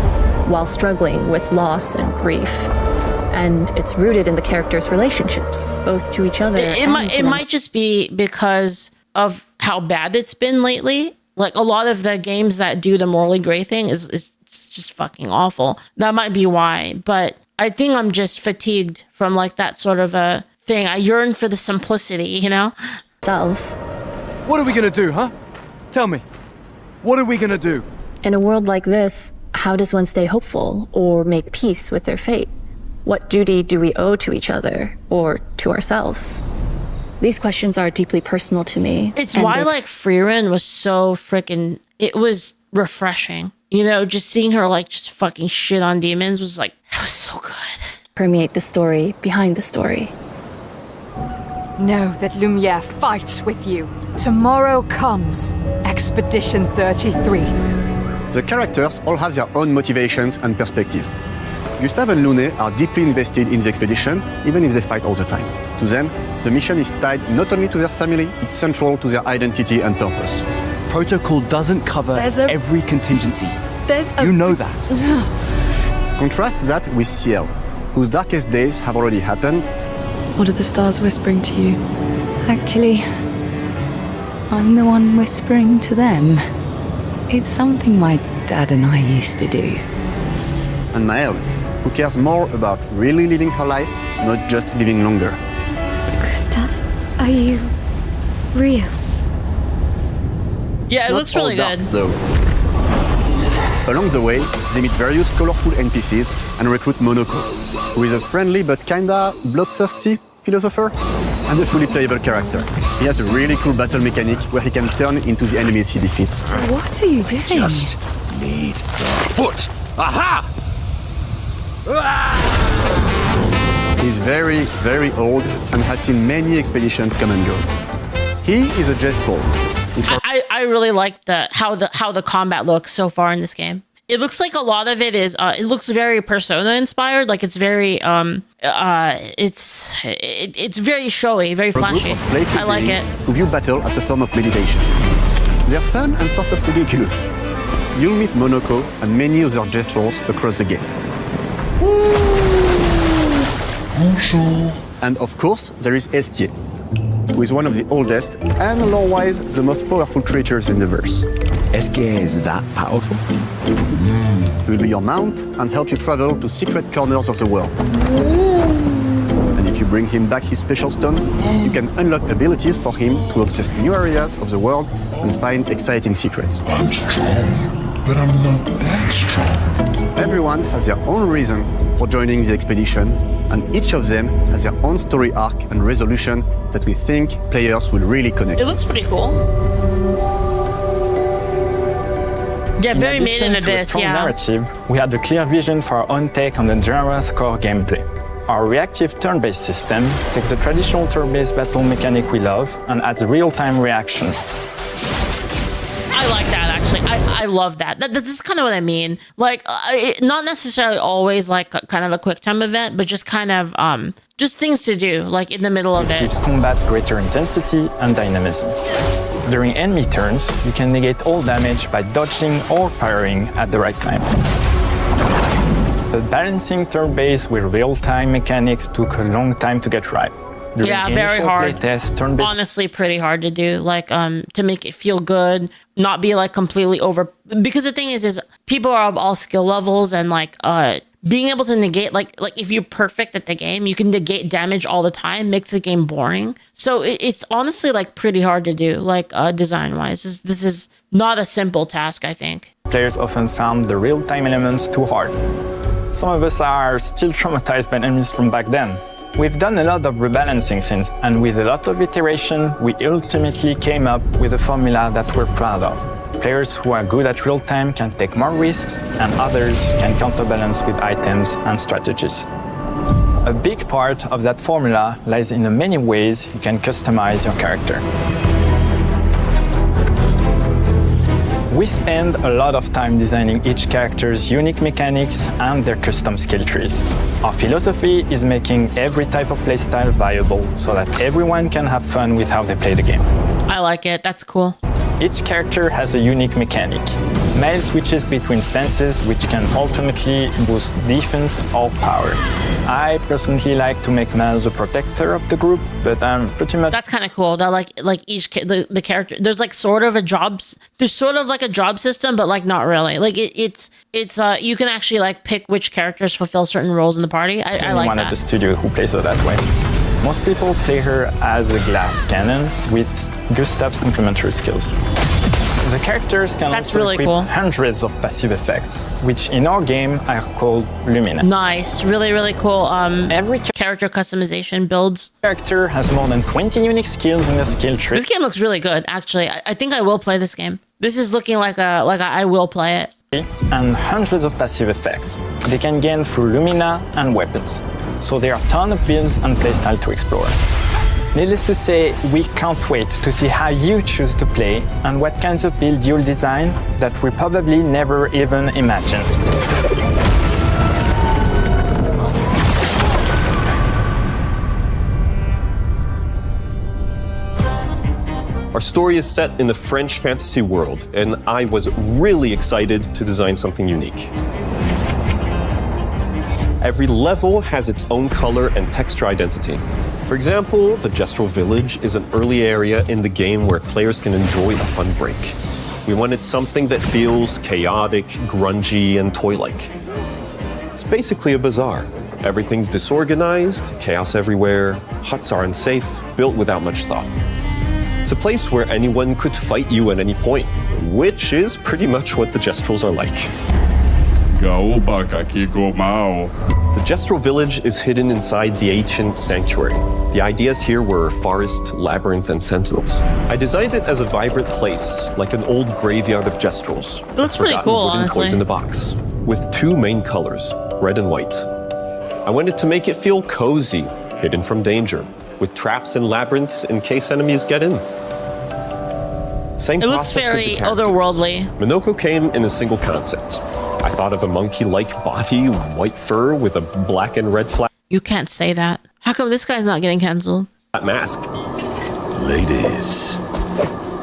while struggling with loss and grief. And it's rooted in the characters' relationships, both to each other. It might just be because of how bad it's been lately. Like a lot of the games that do the morally gray thing is just fucking awful. That might be why, but I think I'm just fatigued from like that sort of a thing. I yearn for the simplicity, you know? Selves. What are we gonna do, huh? Tell me. What are we gonna do? In a world like this, how does one stay hopeful or make peace with their fate? What duty do we owe to each other or to ourselves? These questions are deeply personal to me. It's why like Freerin was so freaking, it was refreshing. You know, just seeing her like just fucking shit on demons was like, that was so good. Permeate the story behind the story. Know that Lumiere fights with you. Tomorrow comes Expedition 33. The characters all have their own motivations and perspectives. Gustave and Lune are deeply invested in the expedition, even if they fight all the time. To them, the mission is tied not only to their family, it's central to their identity and purpose. Protocol doesn't cover every contingency. You know that. Contrast that with Ciel, whose darkest days have already happened. What are the stars whispering to you? Actually, I'm the one whispering to them. It's something my dad and I used to do. And Maëlle, who cares more about really living her life, not just living longer. Gustave, are you real? Yeah, it Not looks really all dark, good. Though. Along the way, they meet various colorful NPCs and recruit Monoko, who is a friendly but kinda bloodthirsty philosopher and a fully playable character. He has a really cool battle mechanic where he can turn into the enemies he defeats. What are you doing? Just need the foot. Aha! He's very, very old and has seen many expeditions come and go. He is a jet troll. I really like how the combat looks so far in this game. It looks like a lot of it is it looks very Persona inspired. Like it's very it's very showy, very flashy. I like it. Who view battle as a form of meditation. They're fun and sort of ridiculous. You'll meet Monoko and many other jet trolls across the game. And of course, there is Esquier, who is one of the oldest and lore-wise the most powerful creatures in the verse. Esquier is that powerful? He will be your mount and help you travel to secret corners of the world. And if you bring him back his special stones, you can unlock abilities for him to access new areas of the world and find exciting secrets. I'm strong, but I'm not that strong. Everyone has their own reason for joining the expedition, and each of them has their own story arc and resolution that we think players will really connect. It looks pretty cool. Yeah, very made in abyss, yeah. Narrative, we had a clear vision for our own take on the genre's core gameplay. Our reactive turn-based system takes the traditional turn-based battle mechanic we love and adds real-time reaction. I like that, actually. I love that. This is kind of what I mean. Like, not necessarily always like kind of a quick time event, but just kind of just things to do, like in the middle of it. Which gives combat greater intensity and dynamism. During enemy turns, you can negate all damage by dodging or parrying at the right time. But balancing turn-based with real-time mechanics took a long time to get right. During yeah, very hard. Playtest, turn-based honestly, pretty hard to do. Like, to make it feel good, not be like completely over. Because the thing is people are of all skill levels, and like, being able to negate, like if you're perfect at the game, you can negate damage all the time, makes the game boring. So it's honestly like pretty hard to do, like design-wise. This is not a simple task, I think. Players often found the real-time elements too hard. Some of us are still traumatized by enemies from back then. We've done a lot of rebalancing since, and with a lot of iteration, we ultimately came up with a formula that we're proud of. Players who are good at real-time can take more risks, and others can counterbalance with items and strategies. A big part of that formula lies in the many ways you can customize your character. We spend a lot of time designing each character's unique mechanics and their custom skill trees. Our philosophy is making every type of playstyle viable so that everyone can have fun with how they play the game. I like it, that's cool. Each character has a unique mechanic. Mel switches between stances, which can ultimately boost defense or power. I personally like to make Mel the protector of the group, but I'm pretty much... That's kind of cool. That like each the character, there's like sort of a jobs. There's sort of like a job system, but like not really. Like it's you can actually like pick which characters fulfill certain roles in the party. I like that. Anyone at the studio who plays her that way. Most people play her as a glass cannon with Gustav's complementary skills. The characters can also equip hundreds of passive effects, which in our game are called Lumina. Nice, really, really cool. Every character customization builds. Character has more than 20 unique skills in the skill tree. This game looks really good, actually. I think I will play this game. This is looking like I will play it. And hundreds of passive effects. They can gain through Lumina and weapons. So there are a ton of builds and playstyle to explore. Needless to say, we can't wait to see how you choose to play and what kinds of build you'll design that we probably never even imagined. Our story is set in the French fantasy world, and I was really excited to design something unique. Every level has its own color and texture identity. For example, the Gestural Village is an early area in the game where players can enjoy a fun break. We wanted something that feels chaotic, grungy, and toy-like. It's basically a bazaar. Everything's disorganized, chaos everywhere, huts are unsafe, built without much thought. It's a place where anyone could fight you at any point, which is pretty much what the Gestrals are like. The Gestral Village is hidden inside the ancient sanctuary. The ideas here were forest, labyrinth, and sentinels. I designed it as a vibrant place, like an old graveyard of Gestrals. It looks pretty cool, honestly. Toys in a box, with two main colors, red and white. I wanted to make it feel cozy, hidden from danger, with traps and labyrinths in case enemies get in. Same it looks very otherworldly. Minoko came in a single concept. I thought of a monkey-like body, white fur with a black and red flag. You can't say that. How come this guy's not getting cancelled? Mask. Ladies,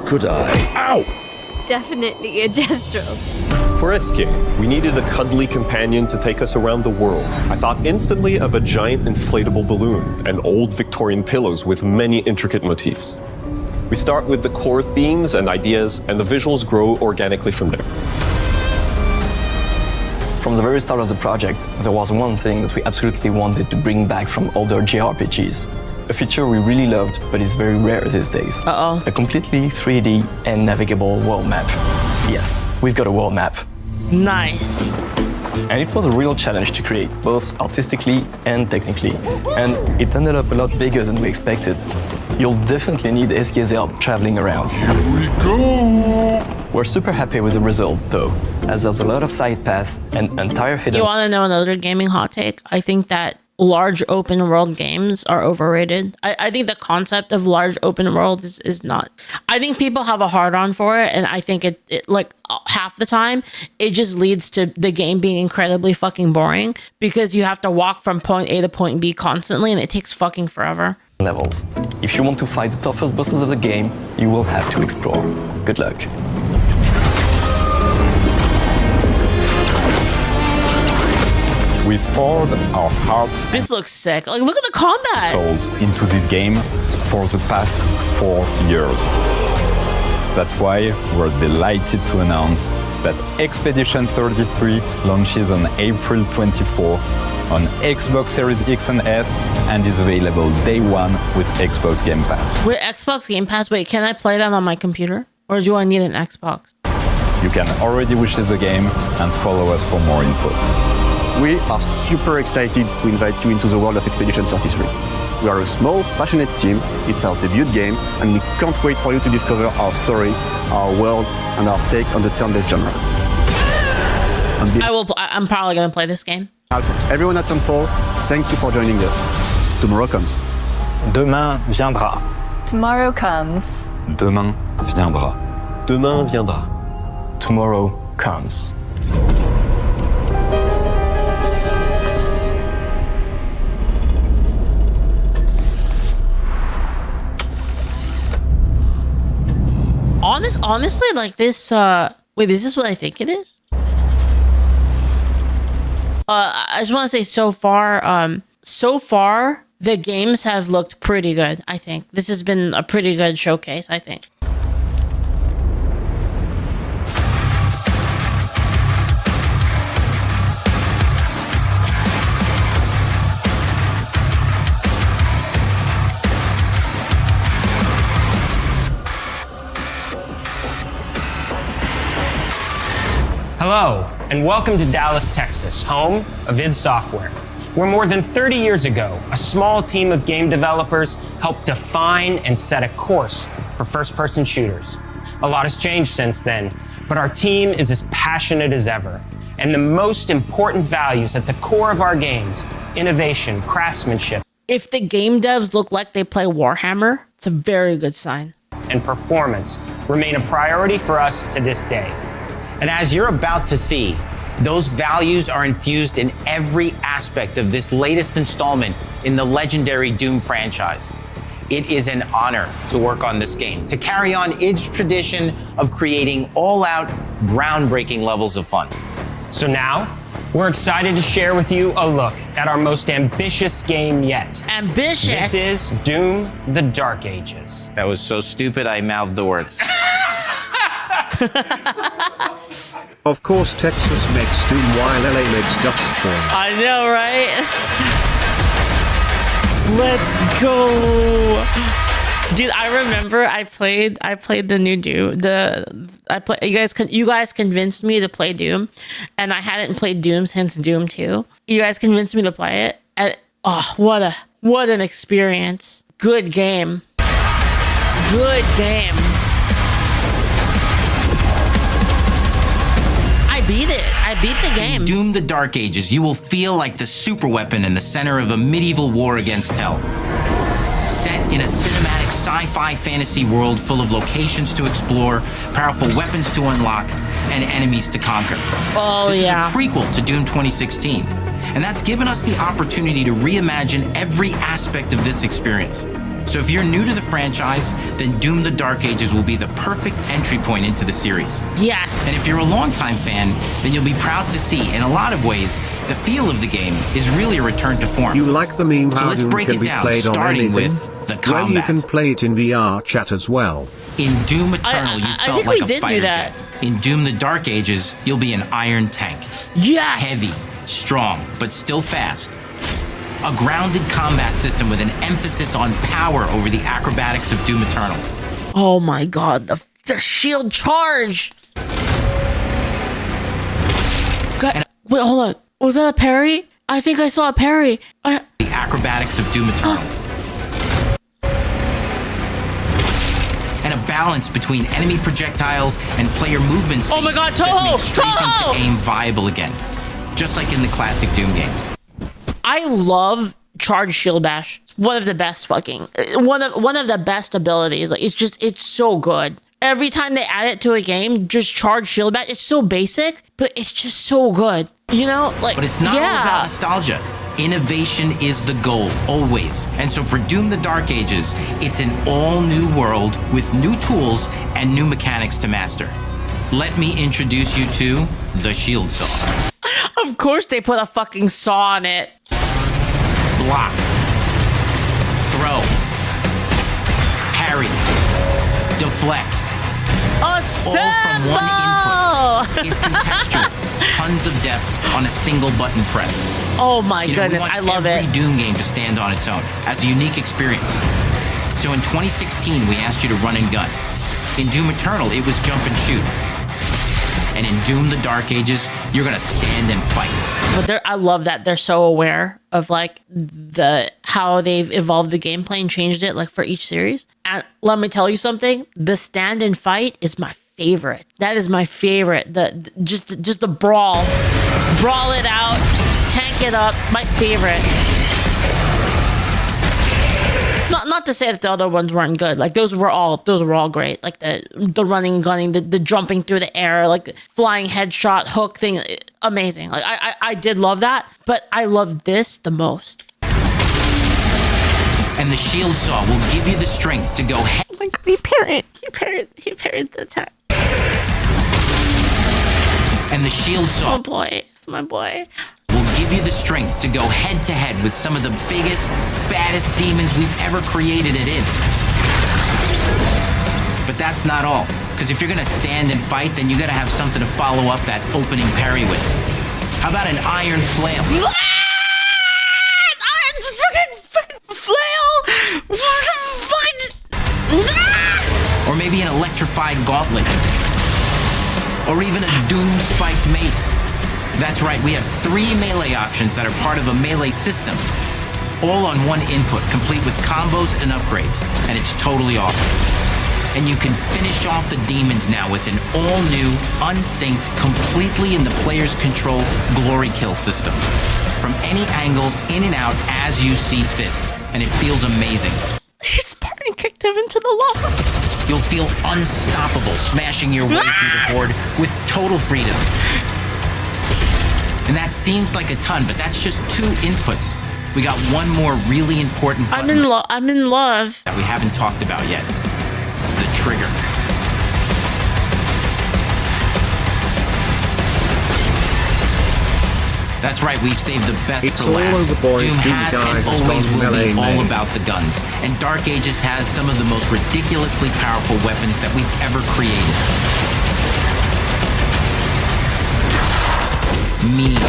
could I? Ow! Definitely a Gestral. For SK, we needed a cuddly companion to take us around the world. I thought instantly of a giant inflatable balloon and old Victorian pillows with many intricate motifs. We start with the core themes and ideas, and the visuals grow organically from there. From the very start of the project, there was one thing that we absolutely wanted to bring back from older JRPGs. A feature we really loved, but is very rare these days. Uh-oh. A completely 3D and navigable world map. Yes, we've got a world map. Nice. And it was a real challenge to create, both artistically and technically. And it ended up a lot bigger than we expected. You'll definitely need SK's help traveling around. Here we go! We're super happy with the result, though, as there's a lot of side paths and entire hidden... You want to know another gaming hot take? I think that large open world games are overrated. I think the concept of large open world is not. I think people have a hard on for it, and I think it like half the time it just leads to the game being incredibly fucking boring because you have to walk from point A to point B constantly, and it takes fucking forever. Levels. If you want to fight the toughest bosses of the game, you will have to explore. Good luck. We've poured our hearts This looks sick. Like, look at the combat. souls into this game for the past 4 years. That's why we're delighted to announce that Expedition 33 launches on April 24th on Xbox Series X and S and is available day one with Xbox Game Pass. With Xbox Game Pass, wait, can I play that on my computer? Or do I need an Xbox? You can already wishlist the game and follow us for more info. We are super excited to invite you into the world of Expedition 33. We are a small, passionate team, it's our debut game, and we can't wait for you to discover our story, our world, and our take on the turn-based genre. I'm probably going to play this game. Everyone at Sunfall, thank you for joining us. Tomorrow comes. Demain viendra. Tomorrow comes. Demain viendra. Demain viendra. Tomorrow comes. Honestly, like this, wait, is this what I think it is? I just want to say so far, the games have looked pretty good, I think. This has been a pretty good showcase, I think. Hello, and welcome to Dallas, Texas, home of id Software, where more than 30 years ago, a small team of game developers helped define and set a course for first-person shooters. A lot has changed since then, but our team is as passionate as ever. And the most important values at the core of our games, innovation, craftsmanship, If the game devs look like they play Warhammer, it's a very good sign. and performance remain a priority for us to this day. And as you're about to see, those values are infused in every aspect of this latest installment in the legendary Doom franchise. It is an honor to work on this game, to carry on id's tradition of creating all-out, groundbreaking levels of fun. So now, we're excited to share with you a look at our most ambitious game yet. Ambitious? This is Doom: The Dark Ages. That was so stupid I mouthed the words. Of course Texas makes Doom while LA makes dust form. I know, right? Let's go. Dude, I remember I played the new Doom. You guys convinced me to play Doom, and I hadn't played Doom since Doom 2. You guys convinced me to play it, and oh, what an experience. Good game. Good game. I beat it. I beat the game. In Doom: The Dark Ages, you will feel like the superweapon in the center of a medieval war against hell. Set in a cinematic sci-fi fantasy world full of locations to explore, powerful weapons to unlock, and enemies to conquer. Oh, this yeah. is a prequel to Doom 2016, and that's given us the opportunity to reimagine every aspect of this experience. So if you're new to the franchise, then Doom the Dark Ages will be the perfect entry point into the series. Yes. And if you're a longtime fan, then you'll be proud to see, in a lot of ways, the feel of the game is really a return to form. You like the meme So how let's Doom break can it be down, played on starting anything? with the Well, you combat. can play it in VR chat as well. In Doom Eternal, you I felt think like we a did do fighter that. jet. In Doom the Dark Ages, you'll be an iron tank. Yes! Heavy, strong, but still fast. A grounded combat system with an emphasis on power over the acrobatics of Doom Eternal. Oh my god, the shield charge! God, wait, hold on. Was that a parry? I think I saw a parry. The acrobatics of Doom Eternal. And a balance between enemy projectiles and player movement speed. Oh my god, that Toho! makes strafing Toho! to aim viable again. Just like in the classic Doom games. I love charge shield bash. It's one of the best one of the best abilities. Like it's so good. Every time they add it to a game, just charge shield bash. It's so basic, but it's just so good. You know, like But it's not all about nostalgia. Innovation is the goal, always. And so for Doom the Dark Ages, it's an all-new world with new tools and new mechanics to master. Let me introduce you to the Shield Saw. Of course they put a fucking saw on it. Block. Throw. Parry. Deflect. Assemble! All from one input. It's contextual. Tons of depth on a single button press. Oh my We goodness, want I love every it. Doom game to stand on its own as a unique experience. So in 2016, we asked you to run and gun. In Doom Eternal, it was jump and shoot. And in Doom the Dark Ages, you're gonna stand and fight. But I love that they're so aware of like how they've evolved the gameplay and changed it like for each series. And let me tell you something, the stand and fight is my favorite. That is my favorite. Just the brawl it out, tank it up. My favorite. Not to say that the other ones weren't good. Like those were all great. Like the running and gunning, the jumping through the air, like the flying headshot hook thing, amazing. Like I did love that, but I love this the most. And the Shield Saw will give you the strength to go head. Oh my god, he parried the attack. And the Shield Saw. Oh boy, it's my boy. Will give you the strength to go head to head with some of the biggest, baddest demons we've ever created it in. But that's not all. Because if you're gonna stand and fight, then you gotta have something to follow up that opening parry with. How about an iron flail? Flail? Or maybe an electrified gauntlet. Or even a doom spiked mace. That's right, we have 3 melee options that are part of a melee system. All on one input, complete with combos and upgrades. And it's totally awesome. And you can finish off the demons now with an all-new, unsynced, completely in the player's control glory kill system. From any angle, in and out, as you see fit. And it feels amazing. His partner kicked him into the lava. You'll feel unstoppable, smashing your way through the horde with total freedom. And that seems like a ton, but that's just 2 inputs. We got one more really important button I'm in love. that we haven't talked about yet. The trigger. That's right, we've saved the best It's for all last. over, boys. Doom Doom has guy and has always gone will be melee all main. about the guns. And Dark Ages has some of the most ridiculously powerful weapons that we've ever created. Mean.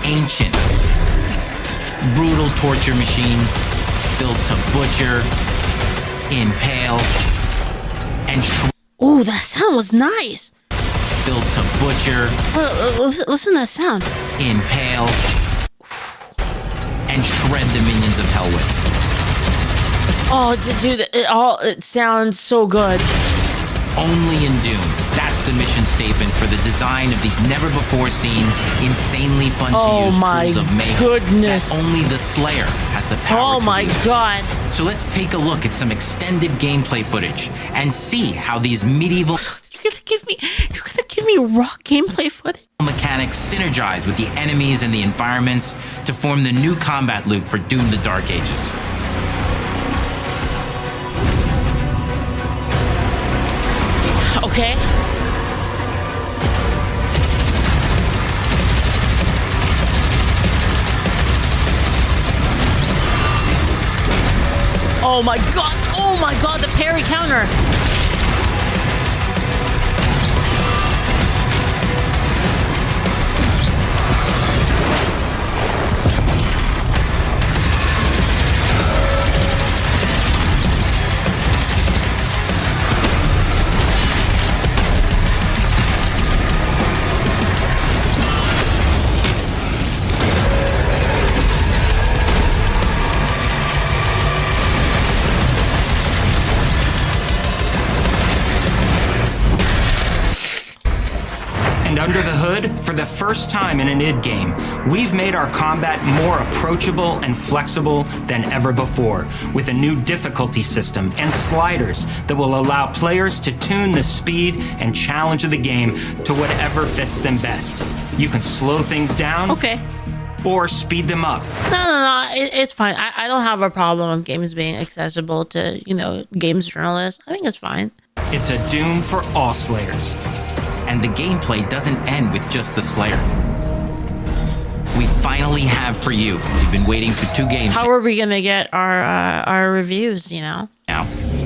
Ancient. Brutal torture machines built to butcher, impale, and Ooh, that sound was nice. built to butcher, Listen to that sound. impale, and shred the minions of hell with. Oh, dude, it sounds so good. Only in Doom. That's the mission statement for the design of these never-before-seen, insanely fun-to-use tools of mayhem. Goodness. That only the Slayer has the power to my use. god. So let's take a look at some extended gameplay footage and see how these medieval You're gonna give me raw gameplay footage. mechanics synergize with the enemies and the environments to form the new combat loop for Doom the Dark Ages. Okay. Oh my god! Oh my god! The parry counter. And under the hood, for the first time in an id game, we've made our combat more approachable and flexible than ever before, with a new difficulty system and sliders that will allow players to tune the speed and challenge of the game to whatever fits them best. You can slow things down. Okay. Or speed them up. No, it's fine. I don't have a problem with games being accessible to, you know, games journalists. I think it's fine. It's a Doom for all Slayers. And the gameplay doesn't end with just the Slayer. We finally have for you. We've been waiting for 2 games. How are we gonna get our reviews, you know? Now,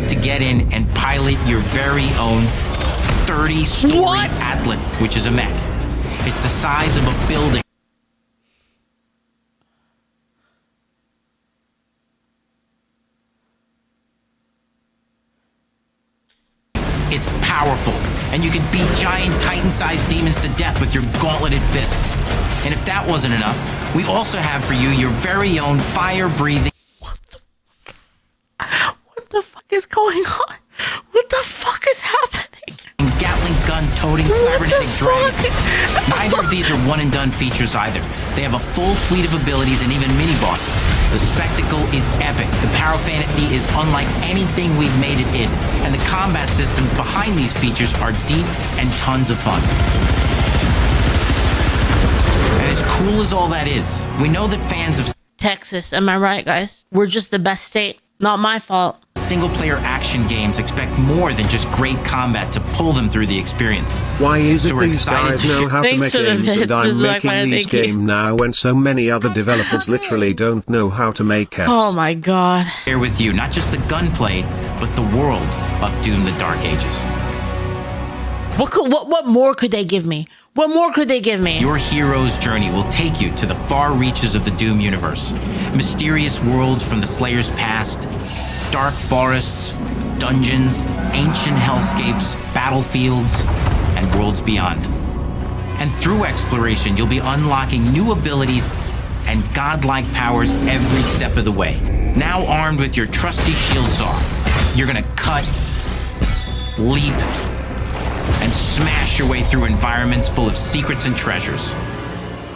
to get in and pilot your very own 30-story Atlas, which is a mech. It's the size of a building. It's powerful, and you can beat giant Titan-sized demons to death with your gauntleted fists. And if that wasn't enough, we also have for you your very own fire-breathing... What the fuck is going on? What the fuck is happening? Gatling gun-toting cybernetic dragon. Neither of these are one-and-done features either. They have a full suite of abilities and even mini-bosses. The spectacle is epic. The power fantasy is unlike anything we've made it in. And the combat systems behind these features are deep and tons of fun. And as cool as all that is, we know that fans of Texas, am I right, guys? We're just the best state. Not my fault. Single-player action games expect more than just great combat to pull them through the experience. Why is it So we're these excited guys to know share- how to Thanks make for the games bits, and I'm Ms. making Blackfire, these thank you. games now when so many other developers literally don't know how to make apps? Oh my god. Share with you not just the gunplay, but the world of Doom: The Dark Ages. What more could they give me? What more could they give me? Your hero's journey will take you to the far reaches of the Doom universe. Mysterious worlds from the Slayer's past, dark forests, dungeons, ancient hellscapes, battlefields, and worlds beyond. And through exploration, you'll be unlocking new abilities and godlike powers every step of the way. Now armed with your trusty shield saw, you're gonna cut, leap, and smash your way through environments full of secrets and treasures.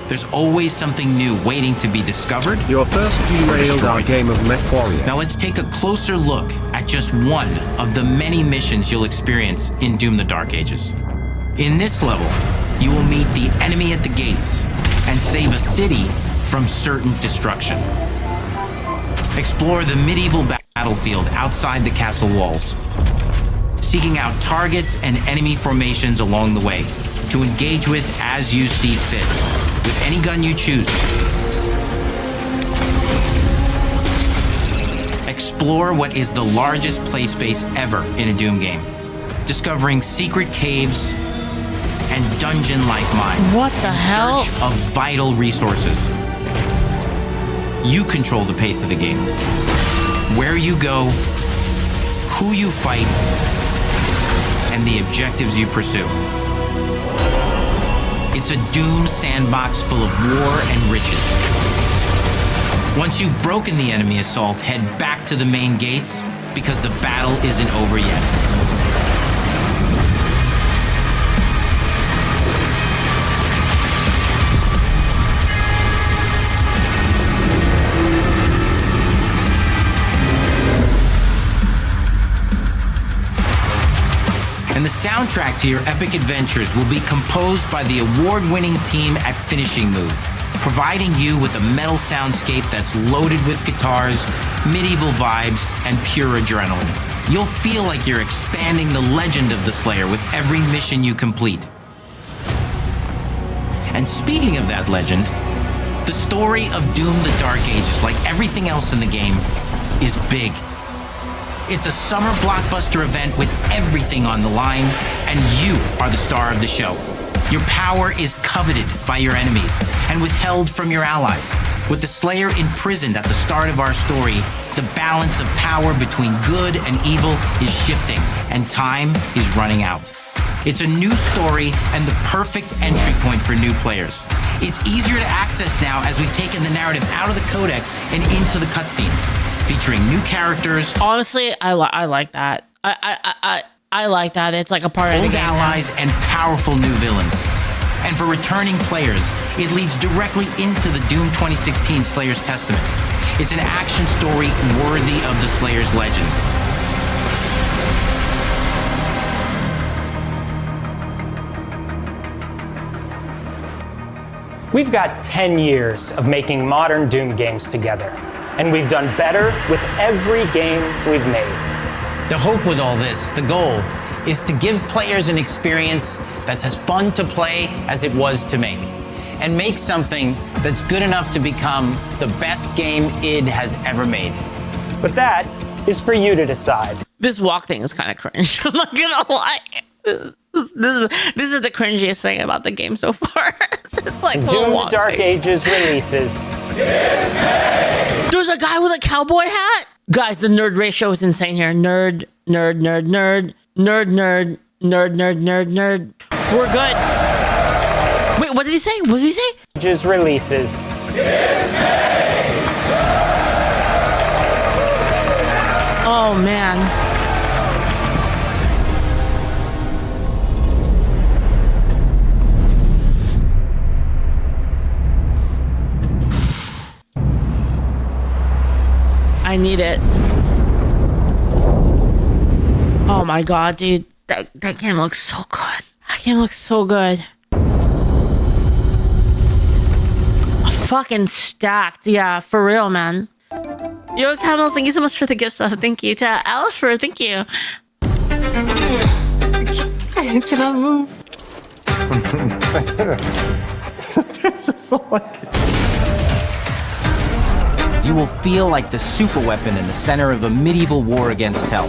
There's always something new waiting to be discovered. Your first derailed our game of MechWarrior. Now let's take a closer look at just one of the many missions you'll experience in Doom: The Dark Ages. In this level, you will meet the enemy at the gates and save a city from certain destruction. Explore the medieval battlefield outside the castle walls, seeking out targets and enemy formations along the way to engage with as you see fit, with any gun you choose. Explore what is the largest play space ever in a Doom game, discovering secret caves and dungeon-like mines. What the hell? In search of vital resources. You control the pace of the game. Where you go, who you fight, and the objectives you pursue. It's a Doom sandbox full of war and riches. Once you've broken the enemy assault, head back to the main gates, because the battle isn't over yet. And the soundtrack to your epic adventures will be composed by the award-winning team at Finishing Move, providing you with a metal soundscape that's loaded with guitars, medieval vibes, and pure adrenaline. You'll feel like you're expanding the legend of the Slayer with every mission you complete. And speaking of that legend, the story of Doom the Dark Ages, like everything else in the game, is big. It's a summer blockbuster event with everything on the line, and you are the star of the show. Your power is coveted by your enemies and withheld from your allies. With the Slayer imprisoned at the start of our story, the balance of power between good and evil is shifting, and time is running out. It's a new story and the perfect entry point for new players. It's easier to access now as we've taken the narrative out of the codex and into the cutscenes, featuring new characters. Honestly, I like that. I like that. It's like a part of the old game allies now. and powerful new villains. And for returning players, it leads directly into the Doom 2016 Slayer's Testaments. It's an action story worthy of the Slayer's legend. We've got 10 years of making modern Doom games together, and we've done better with every game we've made. The hope with all this, the goal, is to give players an experience that's as fun to play as it was to make, and make something that's good enough to become the best game id has ever made. But that is for you to decide. This walk thing is kind of cringe. I'm not gonna lie. This is the cringiest thing about the game so far. It's like Doom the Dark Ages releases. There's a guy with a cowboy hat. Guys, the nerd ratio is insane here. Nerd, nerd, nerd, nerd, nerd, nerd, nerd, nerd, nerd, nerd. We're good. Wait, what did he say? What did he say? Ages releases. Oh man. I need it. Oh my god, dude. That game looks so good. That game looks so good. Fucking stacked. Yeah, for real, man. Yo, Camel, thank you so much for the gift stuff. Thank you. To Alfred, thank you. I cannot move. This is so like you will feel like the super weapon in the center of a medieval war against hell.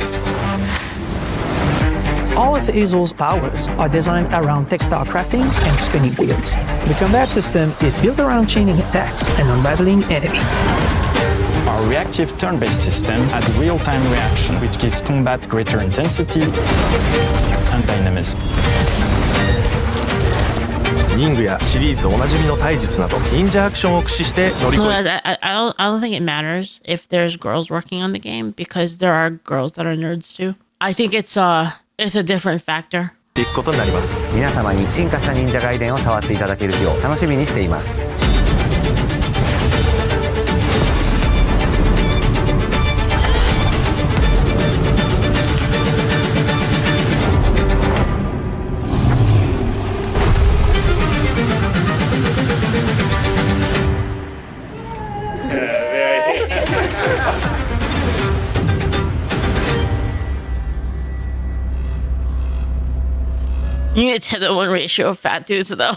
All of Hazel's powers are designed around textile crafting and spinning wheels. The combat system is built around chaining attacks and unraveling enemies. Our reactive turn-based system has real-time reaction, which gives combat greater intensity and dynamism. 忍具やシリーズおなじみの体術など忍者アクションを駆使して乗り越え I don't think it matters if there's girls working on the game because there are girls that are nerds too. I think it's a different factor. いくことになります。皆様に進化した忍者ガイデンを触っていただける日を楽しみにしています。You need a 10-to-1 ratio of fat dudes though.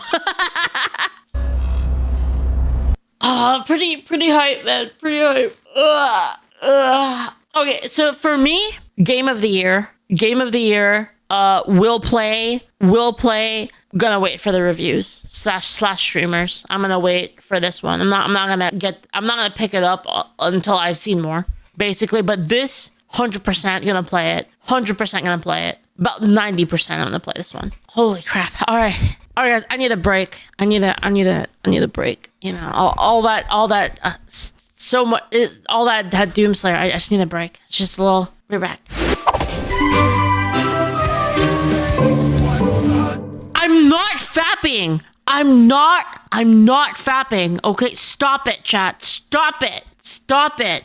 Pretty hype, man. Pretty hype. Okay, so for me, game of the year. Will play. Gonna wait for the reviews slash streamers. I'm gonna wait for this one. I'm not gonna pick it up until I've seen more, basically. But this 100% gonna play it. 100% gonna play it. About 90% I'm gonna play this one. Holy crap. All right, guys, I need a break. I need a break. You know, all that so much, all that Doomslayer. I just need a break. It's just a little, we're back. I'm not fapping. I'm not fapping. Okay, stop it, chat. Stop it.